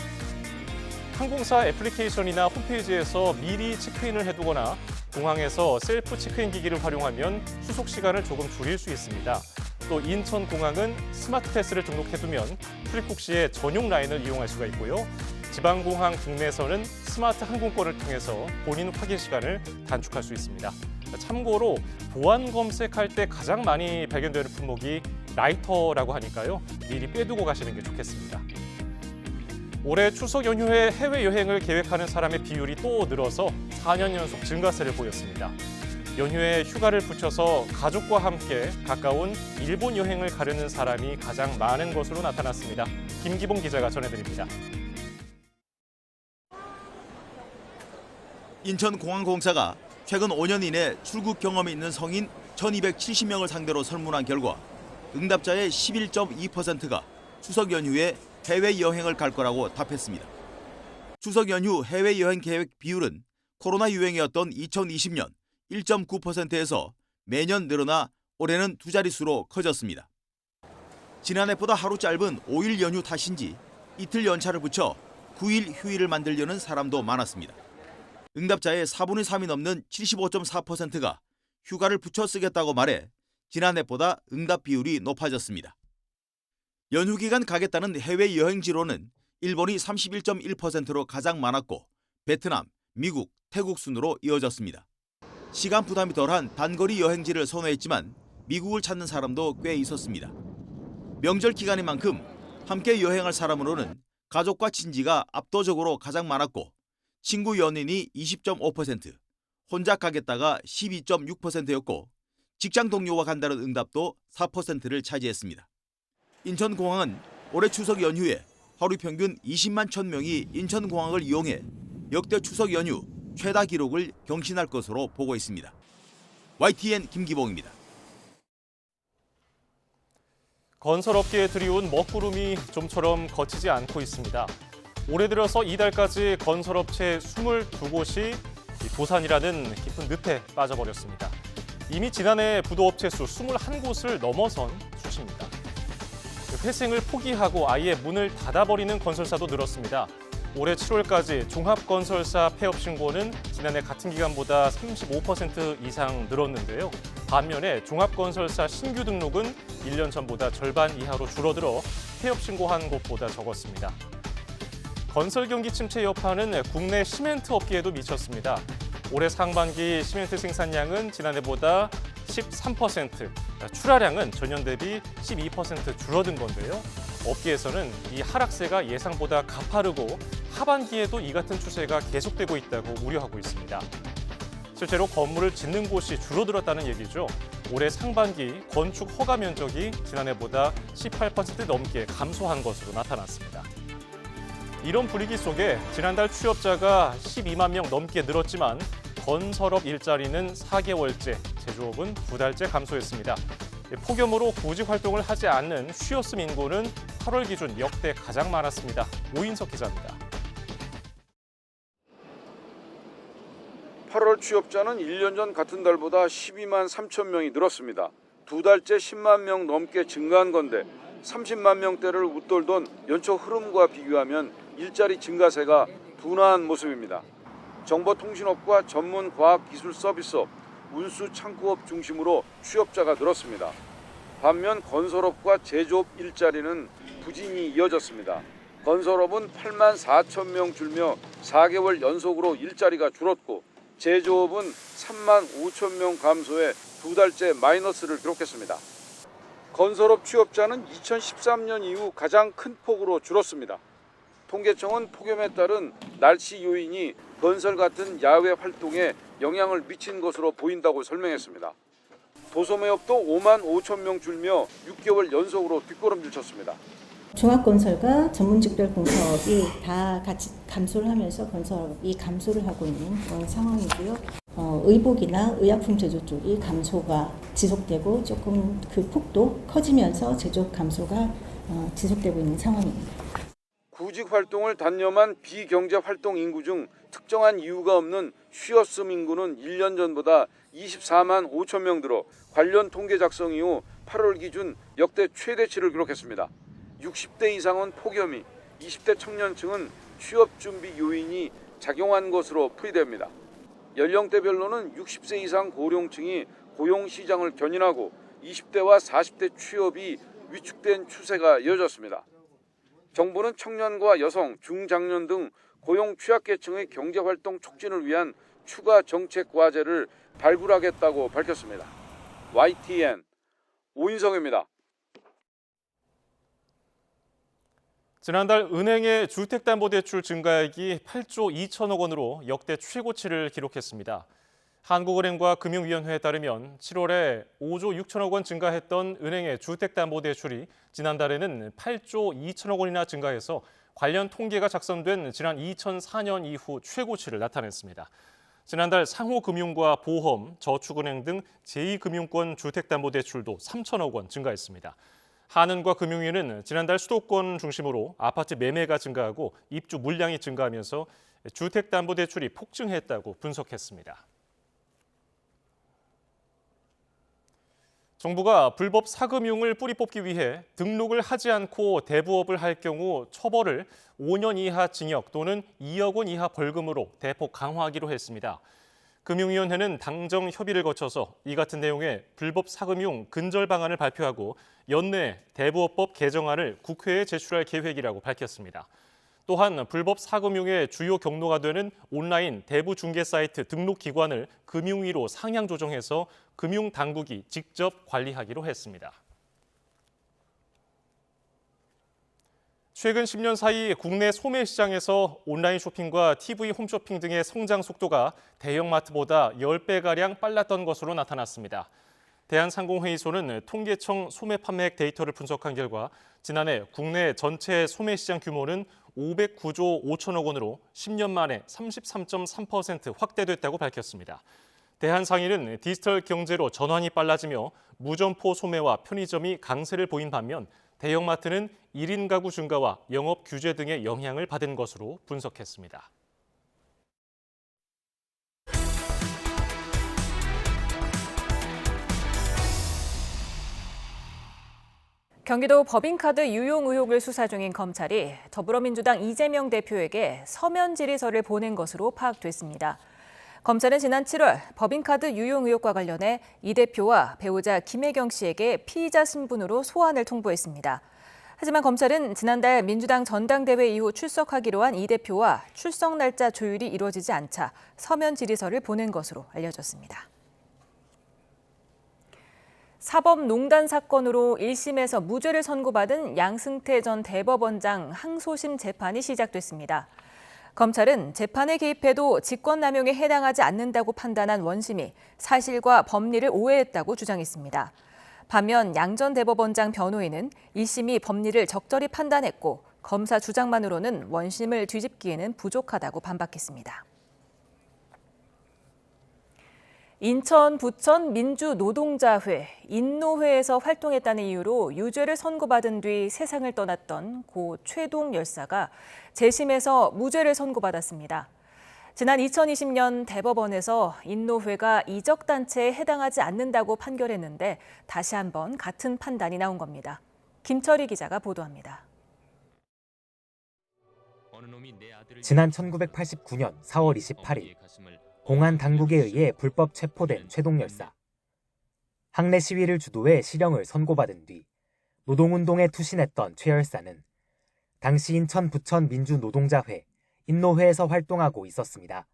항공사 애플리케이션이나 홈페이지에서 미리 체크인을 해두거나 공항에서 셀프 체크인 기기를 활용하면 수속 시간을 조금 줄일 수 있습니다. 또 인천공항은 스마트 패스를 등록해두면 출입국 시에 전용 라인을 이용할 수가 있고요. 지방공항 국내선은 스마트 항공권을 통해서 본인 확인 시간을 단축할 수 있습니다. 참고로 보안 검색할 때 가장 많이 발견되는 품목이 라이터라고 하니까요. 미리 빼두고 가시는 게 좋겠습니다. 올해 추석 연휴에 해외여행을 계획하는 사람의 비율이 또 늘어서 4년 연속 증가세를 보였습니다. 연휴에 휴가를 붙여서 가족과 함께 가까운 일본 여행을 가려는 사람이 가장 많은 것으로 나타났습니다. 김기봉 기자가 전해드립니다. 인천공항공사가 최근 5년 이내 출국 경험이 있는 성인 1,270명을 상대로 설문한 결과 응답자의 11.2%가 추석 연휴에 해외여행을 갈 거라고 답했습니다. 추석 연휴 해외여행 계획 비율은 코로나 유행이었던 2020년 1.9%에서 매년 늘어나 올해는 두 자릿수로 커졌습니다. 지난해보다 하루 짧은 5일 연휴 탓인지 이틀 연차를 붙여 9일 휴일을 만들려는 사람도 많았습니다. 응답자의 4분의 3이 넘는 75.4%가 휴가를 붙여 쓰겠다고 말해 지난해보다 응답 비율이 높아졌습니다. 연휴 기간 가겠다는 해외 여행지로는 일본이 31.1%로 가장 많았고 베트남, 미국, 태국 순으로 이어졌습니다. 시간 부담이 덜한 단거리 여행지를 선호했지만 미국을 찾는 사람도 꽤 있었습니다. 명절 기간인 만큼 함께 여행할 사람으로는 가족과 친지가 압도적으로 가장 많았고 친구 연인이 20.5%, 혼자 가겠다가 12.6%였고 직장 동료와 간다는 응답도 4%를 차지했습니다. 인천공항은 올해 추석 연휴에 하루 평균 20만 1,000명이 인천공항을 이용해 역대 추석 연휴 최다 기록을 경신할 것으로 보고 있습니다. YTN 김기봉입니다. 건설업계에 들이온 먹구름이 좀처럼 거치지 않고 있습니다. 올해 들어서 이달까지 건설업체 22곳이 도산이라는 깊은 늪에 빠져버렸습니다. 이미 지난해 부도업체 수 21곳을 넘어선 수치입니다. 회생을 포기하고 아예 문을 닫아버리는 건설사도 늘었습니다. 올해 7월까지 종합건설사 폐업 신고는 지난해 같은 기간보다 35% 이상 늘었는데요. 반면에 종합건설사 신규 등록은 1년 전보다 절반 이하로 줄어들어 폐업 신고한 곳보다 적었습니다. 건설 경기 침체 여파는 국내 시멘트 업계에도 미쳤습니다. 올해 상반기 시멘트 생산량은 지난해보다 13%, 출하량은 전년 대비 12% 줄어든 건데요. 업계에서는 이 하락세가 예상보다 가파르고 하반기에도 이 같은 추세가 계속되고 있다고 우려하고 있습니다. 실제로 건물을 짓는 곳이 줄어들었다는 얘기죠. 올해 상반기 건축 허가 면적이 지난해보다 18% 넘게 감소한 것으로 나타났습니다. 이런 분위기 속에 지난달 취업자가 12만 명 넘게 늘었지만 건설업 일자리는 4개월째, 제조업은 2달째 감소했습니다. 폭염으로 구직 활동을 하지 않는 쉬었음 인구는 8월 기준 역대 가장 많았습니다. 오인석 기자입니다. 8월 취업자는 1년 전 같은 달보다 12만 3천 명이 늘었습니다. 2달째 10만 명 넘게 증가한 건데 30만 명대를 웃돌던 연초 흐름과 비교하면 일자리 증가세가 둔화한 모습입니다. 정보통신업과 전문과학기술 서비스업, 운수 창구업 중심으로 취업자가 늘었습니다. 반면 건설업과 제조업 일자리는 부진이 이어졌습니다. 건설업은 8만 4천 명 줄며 4개월 연속으로 일자리가 줄었고 제조업은 3만 5천 명 감소해 2달째 마이너스를 기록했습니다. 건설업 취업자는 2013년 이후 가장 큰 폭으로 줄었습니다. 통계청은 폭염에 따른 날씨 요인이 건설 같은 야외 활동에 영향을 미친 것으로 보인다고 설명했습니다. 도소매업도 5만 5천 명 줄며 6개월 연속으로 뒷걸음질 쳤습니다. 종합건설과 전문직별 공사업이 다 같이 감소를 하면서 건설업이 감소를 하고 있는 그런 상황이고요. 의복이나 의약품 제조 쪽이 감소가 지속되고 조금 그 폭도 커지면서 제조업 감소가 지속되고 있는 상황입니다. 구직 활동을 단념한 비경제 활동 인구 중 특정한 이유가 없는 쉬었음 인구는 1년 전보다 24만 5천 명 늘어 관련 통계 작성 이후 8월 기준 역대 최대치를 기록했습니다. 60대 이상은 폭염이, 20대 청년층은 취업 준비 요인이 작용한 것으로 풀이됩니다. 연령대별로는 60세 이상 고령층이 고용 시장을 견인하고 20대와 40대 취업이 위축된 추세가 이어졌습니다. 정부는 청년과 여성, 중장년 등 고용 취약계층의 경제활동 촉진을 위한 추가 정책 과제를 발굴하겠다고 밝혔습니다. YTN 오인성입니다. 지난달 은행의 주택담보대출 증가액이 8조 2천억 원으로 역대 최고치를 기록했습니다. 한국은행과 금융위원회에 따르면 7월에 5조 6천억 원 증가했던 은행의 주택담보대출이 지난달에는 8조 2천억 원이나 증가해서 관련 통계가 작성된 지난 2004년 이후 최고치를 나타냈습니다. 지난달 상호금융과 보험, 저축은행 등 제2금융권 주택담보대출도 3천억 원 증가했습니다. 한은과 금융위는 지난달 수도권 중심으로 아파트 매매가 증가하고 입주 물량이 증가하면서 주택담보대출이 폭증했다고 분석했습니다. 정부가 불법 사금융을 뿌리 뽑기 위해 등록을 하지 않고 대부업을 할 경우 처벌을 5년 이하 징역 또는 2억 원 이하 벌금으로 대폭 강화하기로 했습니다. 금융위원회는 당정 협의를 거쳐서 이 같은 내용의 불법 사금융 근절 방안을 발표하고 연내 대부업법 개정안을 국회에 제출할 계획이라고 밝혔습니다. 또한 불법 사금융의 주요 경로가 되는 온라인 대부 중개 사이트 등록 기관을 금융위로 상향 조정해서 금융당국이 직접 관리하기로 했습니다. 최근 10년 사이 국내 소매 시장에서 온라인 쇼핑과 TV 홈쇼핑 등의 성장 속도가 대형마트보다 10배가량 빨랐던 것으로 나타났습니다. 대한상공회의소는 통계청 소매 판매액 데이터를 분석한 결과 지난해 국내 전체 소매 시장 규모는 509조 5천억 원으로 10년 만에 33.3% 확대됐다고 밝혔습니다. 대한상인은 디지털 경제로 전환이 빨라지며 무점포 소매와 편의점이 강세를 보인 반면 대형마트는 1인 가구 증가와 영업 규제 등의 영향을 받은 것으로 분석했습니다. 경기도 법인카드 유용 의혹을 수사 중인 검찰이 더불어민주당 이재명 대표에게 서면 질의서를 보낸 것으로 파악됐습니다. 검찰은 지난 7월 법인카드 유용 의혹과 관련해 이 대표와 배우자 김혜경 씨에게 피의자 신분으로 소환을 통보했습니다. 하지만 검찰은 지난달 민주당 전당대회 이후 출석하기로 한 이 대표와 출석 날짜 조율이 이루어지지 않자 서면 질의서를 보낸 것으로 알려졌습니다. 사법농단 사건으로 1심에서 무죄를 선고받은 양승태 전 대법원장 항소심 재판이 시작됐습니다. 검찰은 재판에 개입해도 직권남용에 해당하지 않는다고 판단한 원심이 사실과 법리를 오해했다고 주장했습니다. 반면 양 전 대법원장 변호인은 1심이 법리를 적절히 판단했고 검사 주장만으로는 원심을 뒤집기에는 부족하다고 반박했습니다. 인천 부천 민주노동자회, 인노회에서 활동했다는 이유로 유죄를 선고받은 뒤 세상을 떠났던 고 최동 열사가 재심에서 무죄를 선고받았습니다. 지난 2020년 대법원에서 인노회가 이적단체에 해당하지 않는다고 판결했는데 다시 한번 같은 판단이 나온 겁니다. 김철희 기자가 보도합니다. 지난 1989년 4월 28일 공안 당국에 의해 불법 체포된 최동 열사. 항내 시위를 주도해 실형을 선고받은 뒤 노동운동에 투신했던 최 열사는 당시 인천 부천 민주노동자회, 인노회에서 활동하고 있었습니다.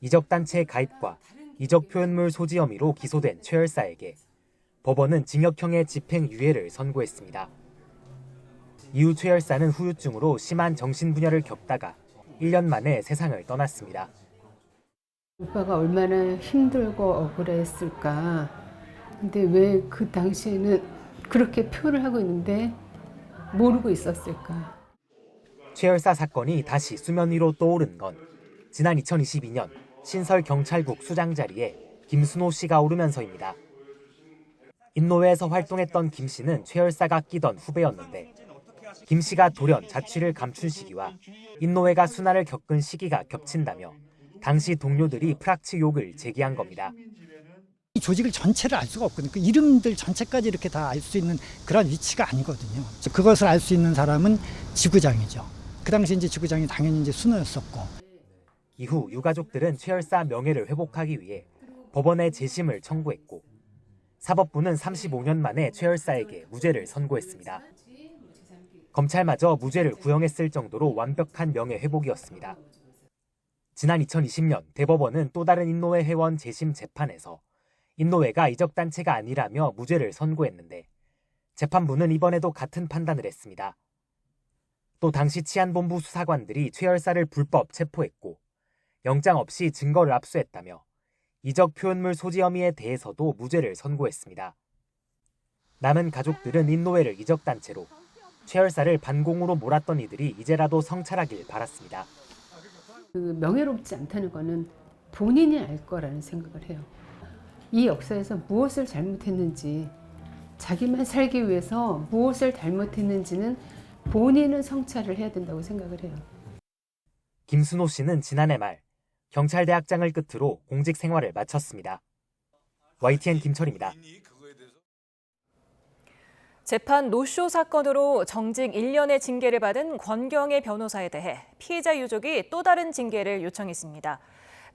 이적단체 가입과 이적표현물 소지 혐의로 기소된 최 열사에게 법원은 징역형의 집행유예를 선고했습니다. 이후 최 열사는 후유증으로 심한 정신분열을 겪다가 1년 만에 세상을 떠났습니다. 오빠가 얼마나 힘들고 억울했을까. 근데 왜 그 당시에는 그렇게 표현을 하고 있는데 모르고 있었을까. 최 열사 사건이 다시 수면 위로 떠오른 건 지난 2022년 신설경찰국 수장 자리에 김순호 씨가 오르면서입니다. 인노회에서 활동했던 김 씨는 최 열사가 끼던 후배였는데 김 씨가 돌연 자취를 감춘 시기와 인노회가 순환을 겪은 시기가 겹친다며 당시 동료들이 프락치 욕을 제기한 겁니다. 이 조직을 전체를 알 수가 없거든요. 그 이름들 전체까지 이렇게 다 알 수 있는 그런 위치가 아니거든요. 그것을 알 수 있는 사람은 지구장이죠. 그 당시 이제 지구장이 당연히 이제 순호였었고. 이후 유가족들은 최 열사 명예를 회복하기 위해 법원에 재심을 청구했고 사법부는 35년 만에 최 열사에게 무죄를 선고했습니다. 검찰마저 무죄를 구형했을 정도로 완벽한 명예 회복이었습니다. 지난 2020년 대법원은 또 다른 인노회 회원 재심 재판에서 인노회가 이적단체가 아니라며 무죄를 선고했는데 재판부는 이번에도 같은 판단을 했습니다. 또 당시 치안본부 수사관들이 최 열사를 불법 체포했고 영장 없이 증거를 압수했다며 이적 표현물 소지 혐의에 대해서도 무죄를 선고했습니다. 남은 가족들은 인노회를 이적단체로 최 열사를 반공으로 몰았던 이들이 이제라도 성찰하길 바랐습니다. 그 명예롭지 않다는 거는 본인이 알 거라는 생각을 해요. 이 역사에서 무엇을 잘못했는지, 자기만 살기 위해서 무엇을 잘못했는지는 본인은 성찰을 해야 된다고 생각을 해요. 김순호 씨는 지난해 말 경찰대학장을 끝으로 공직 생활을 마쳤습니다. YTN 김철입니다. 재판 노쇼 사건으로 정직 1년의 징계를 받은 권경의 변호사에 대해 피해자 유족이 또 다른 징계를 요청했습니다.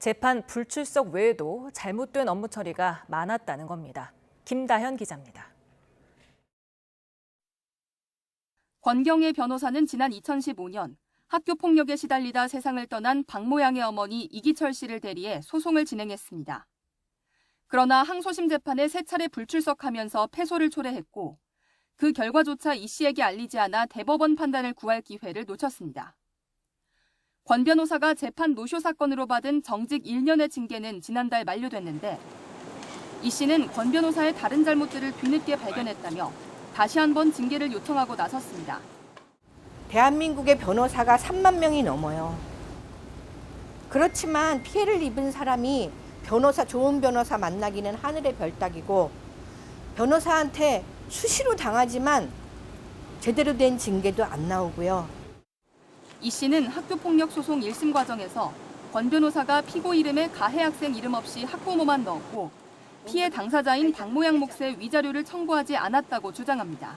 재판 불출석 외에도 잘못된 업무 처리가 많았다는 겁니다. 김다현 기자입니다. 권경의 변호사는 지난 2015년 학교 폭력에 시달리다 세상을 떠난 박모 양의 어머니 이기철 씨를 대리해 소송을 진행했습니다. 그러나 항소심 재판에 3차례 불출석하면서 패소를 초래했고 그 결과조차 이 씨에게 알리지 않아 대법원 판단을 구할 기회를 놓쳤습니다. 권 변호사가 재판 노쇼 사건으로 받은 정직 1년의 징계는 지난달 만료됐는데 이 씨는 권 변호사의 다른 잘못들을 뒤늦게 발견했다며 다시 한번 징계를 요청하고 나섰습니다. 대한민국의 변호사가 3만 명이 넘어요. 그렇지만 피해를 입은 사람이 좋은 변호사 만나기는 하늘의 별 따기고 변호사한테 수시로 당하지만 제대로 된 징계도 안 나오고요. 이 씨는 학교폭력 소송 1심 과정에서 권 변호사가 피고 이름에 가해 학생 이름 없이 학부모만 넣었고 피해 당사자인 박모 양 몫의 위자료를 청구하지 않았다고 주장합니다.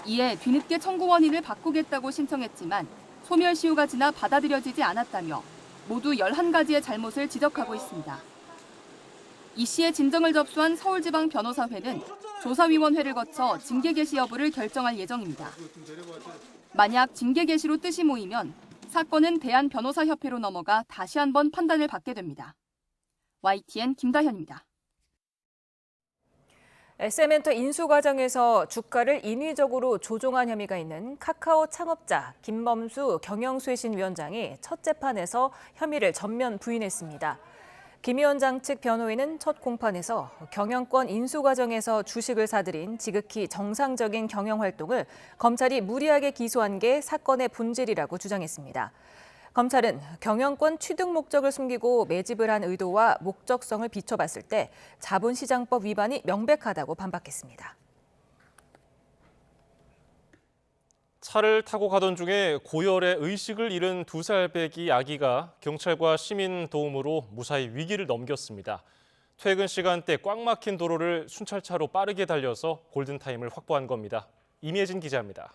이에 뒤늦게 청구 원인을 바꾸겠다고 신청했지만 소멸시효가 지나 받아들여지지 않았다며 모두 11가지의 잘못을 지적하고 있습니다. 이 씨의 진정을 접수한 서울지방변호사회는 조사위원회를 거쳐 징계 개시 여부를 결정할 예정입니다. 만약 징계 개시로 뜻이 모이면 사건은 대한변호사협회로 넘어가 다시 한번 판단을 받게 됩니다. YTN 김다현입니다. 세멘트 인수 과정에서 주가를 인위적으로 조종한 혐의가 있는 카카오 창업자 김범수 경영쇄신위원장이 첫 재판에서 혐의를 전면 부인했습니다. 김 위원장 측 변호인은 첫 공판에서 경영권 인수 과정에서 주식을 사들인 지극히 정상적인 경영 활동을 검찰이 무리하게 기소한 게 사건의 본질이라고 주장했습니다. 검찰은 경영권 취득 목적을 숨기고 매집을 한 의도와 목적성을 비춰봤을 때 자본시장법 위반이 명백하다고 반박했습니다. 차를 타고 가던 중에 고열에 의식을 잃은 2살 배기 아기가 경찰과 시민 도움으로 무사히 위기를 넘겼습니다. 퇴근 시간대 꽉 막힌 도로를 순찰차로 빠르게 달려서 골든타임을 확보한 겁니다. 임예진 기자입니다.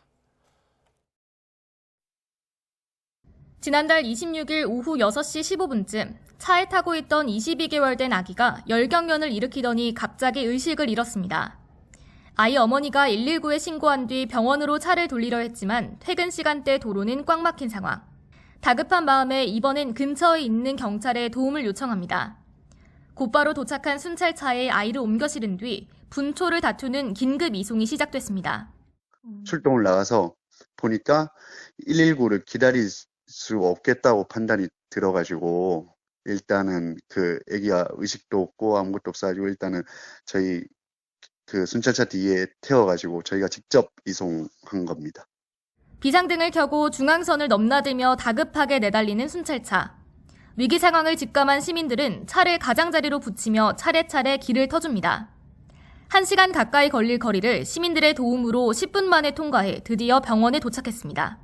지난달 26일 오후 6시 15분쯤 차에 타고 있던 22개월 된 아기가 열경련을 일으키더니 갑자기 의식을 잃었습니다. 아이 어머니가 119에 신고한 뒤 병원으로 차를 돌리려 했지만 퇴근 시간대 도로는 꽉 막힌 상황. 다급한 마음에 이번엔 근처에 있는 경찰에 도움을 요청합니다. 곧바로 도착한 순찰차에 아이를 옮겨 실은 뒤 분초를 다투는 긴급 이송이 시작됐습니다. 출동을 나가서 보니까 119를 기다릴 수 없겠다고 판단이 들어가지고 일단은 그 아기가 의식도 없고 아무것도 없어가지고 일단은 저희 그 순찰차 뒤에 태워가지고 저희가 직접 이송한 겁니다. 비상등을 켜고 중앙선을 넘나들며 다급하게 내달리는 순찰차. 위기 상황을 직감한 시민들은 차를 가장자리로 붙이며 차례차례 길을 터줍니다. 1시간 가까이 걸릴 거리를 시민들의 도움으로 10분 만에 통과해 드디어 병원에 도착했습니다.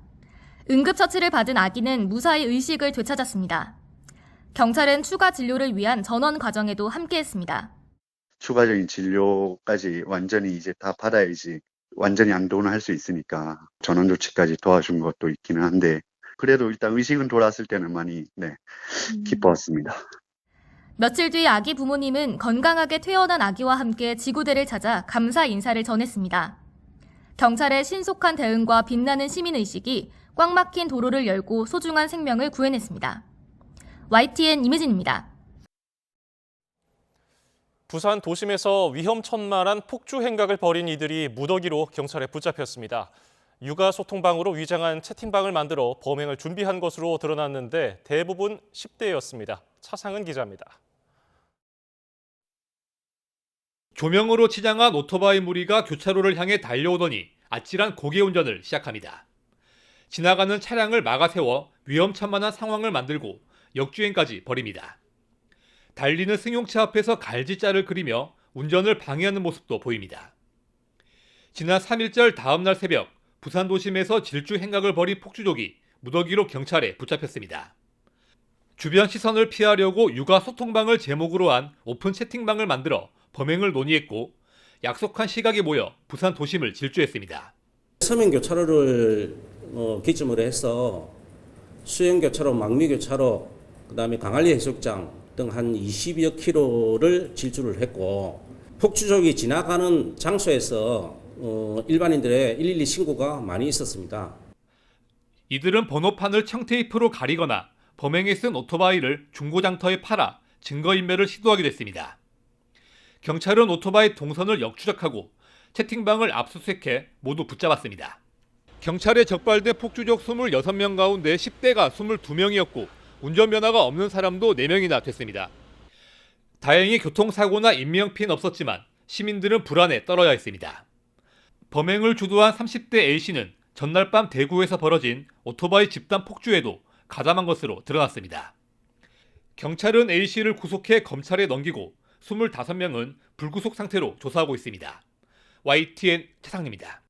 응급처치를 받은 아기는 무사히 의식을 되찾았습니다. 경찰은 추가 진료를 위한 전원 과정에도 함께했습니다. 추가적인 진료까지 완전히 이제 다 받아야지 완전히 안도는 할 수 있으니까 전원 조치까지 도와준 것도 있기는 한데 그래도 일단 의식은 돌아왔을 때는 많이 기뻤습니다. 며칠 뒤 아기 부모님은 건강하게 퇴원한 아기와 함께 지구대를 찾아 감사 인사를 전했습니다. 경찰의 신속한 대응과 빛나는 시민의식이 꽉 막힌 도로를 열고 소중한 생명을 구해냈습니다. YTN 임혜진입니다. 부산 도심에서 위험천만한 폭주 행각을 벌인 이들이 무더기로 경찰에 붙잡혔습니다. 육아 소통방으로 위장한 채팅방을 만들어 범행을 준비한 것으로 드러났는데 대부분 10대였습니다. 차상은 기자입니다. 조명으로 치장한 오토바이 무리가 교차로를 향해 달려오더니 아찔한 고개 운전을 시작합니다. 지나가는 차량을 막아 세워 위험천만한 상황을 만들고 역주행까지 벌입니다. 달리는 승용차 앞에서 갈지자를 그리며 운전을 방해하는 모습도 보입니다. 지난 3.1절 다음 날 새벽 부산 도심에서 질주 행각을 벌인 폭주족이 무더기로 경찰에 붙잡혔습니다. 주변 시선을 피하려고 육아 소통방을 제목으로 한 오픈 채팅방을 만들어 범행을 논의했고 약속한 시각에 모여 부산 도심을 질주했습니다. 서면교차로를 기점으로 해서 수영교차로, 망미교차로, 그다음에 강한리 해수욕장 등 한 20여 킬로를 질주를 했고 폭주족이 지나가는 장소에서 일반인들의 112 신고가 많이 있었습니다. 이들은 번호판을 청테이프로 가리거나 범행에 쓴 오토바이를 중고장터에 팔아 증거인멸을 시도하기도 했습니다. 경찰은 오토바이 동선을 역추적하고 채팅방을 압수수색해 모두 붙잡았습니다. 경찰에 적발된 폭주족 26명 가운데 10대가 22명이었고 운전면허가 없는 사람도 4명이나 됐습니다. 다행히 교통사고나 인명피해는 없었지만 시민들은 불안에 떨어야 했습니다. 범행을 주도한 30대 A씨는 전날 밤 대구에서 벌어진 오토바이 집단 폭주에도 가담한 것으로 드러났습니다. 경찰은 A씨를 구속해 검찰에 넘기고 25명은 불구속 상태로 조사하고 있습니다. YTN 차상입니다.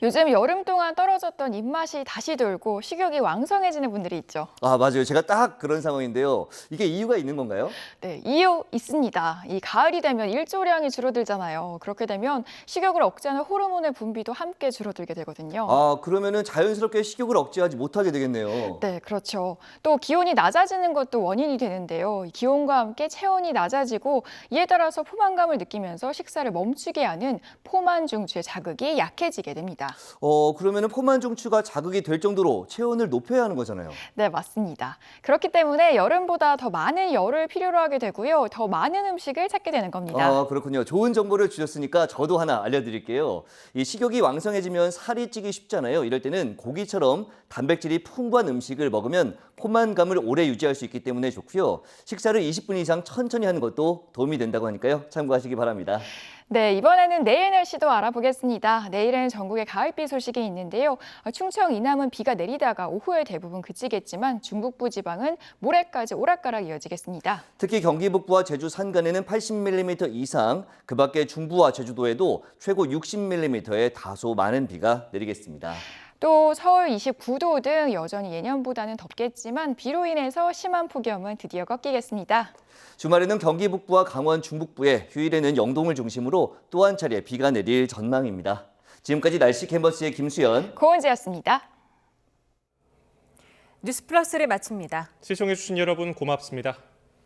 요즘 여름 동안 떨어졌던 입맛이 다시 돌고 식욕이 왕성해지는 분들이 있죠. 아, 맞아요. 제가 딱 그런 상황인데요. 이게 이유가 있는 건가요? 네, 이유 있습니다. 이 가을이 되면 일조량이 줄어들잖아요. 그렇게 되면 식욕을 억제하는 호르몬의 분비도 함께 줄어들게 되거든요. 아, 그러면은 자연스럽게 식욕을 억제하지 못하게 되겠네요. 네, 그렇죠. 또 기온이 낮아지는 것도 원인이 되는데요. 기온과 함께 체온이 낮아지고 이에 따라서 포만감을 느끼면서 식사를 멈추게 하는 포만중추의 자극이 약해지게 됩니다. 있습니다. 그러면은 포만 중추가 자극이 될 정도로 체온을 높여야 하는 거잖아요. 네, 맞습니다. 그렇기 때문에 여름보다 더 많은 열을 필요로 하게 되고요. 더 많은 음식을 찾게 되는 겁니다. 그렇군요. 좋은 정보를 주셨으니까 저도 하나 알려드릴게요. 이 식욕이 왕성해지면 살이 찌기 쉽잖아요. 이럴 때는 고기처럼 단백질이 풍부한 음식을 먹으면 포만감을 오래 유지할 수 있기 때문에 좋고요. 식사를 20분 이상 천천히 하는 것도 도움이 된다고 하니까요. 참고하시기 바랍니다. 네, 이번에는 내일 날씨도 알아보겠습니다. 내일은 전국에 가을비 소식이 있는데요. 충청 이남은 비가 내리다가 오후에 대부분 그치겠지만 중북부 지방은 모레까지 오락가락 이어지겠습니다. 특히 경기 북부와 제주 산간에는 80mm 이상, 그 밖에 중부와 제주도에도 최고 60mm의 다소 많은 비가 내리겠습니다. 또 서울 29도 등 여전히 예년보다는 덥겠지만 비로 인해서 심한 폭염은 드디어 꺾이겠습니다. 주말에는 경기 북부와 강원 중북부에, 휴일에는 영동을 중심으로 또 한 차례 비가 내릴 전망입니다. 지금까지 날씨 캔버스의 김수연, 고은지였습니다. 뉴스 플러스를 마칩니다. 시청해주신 여러분 고맙습니다.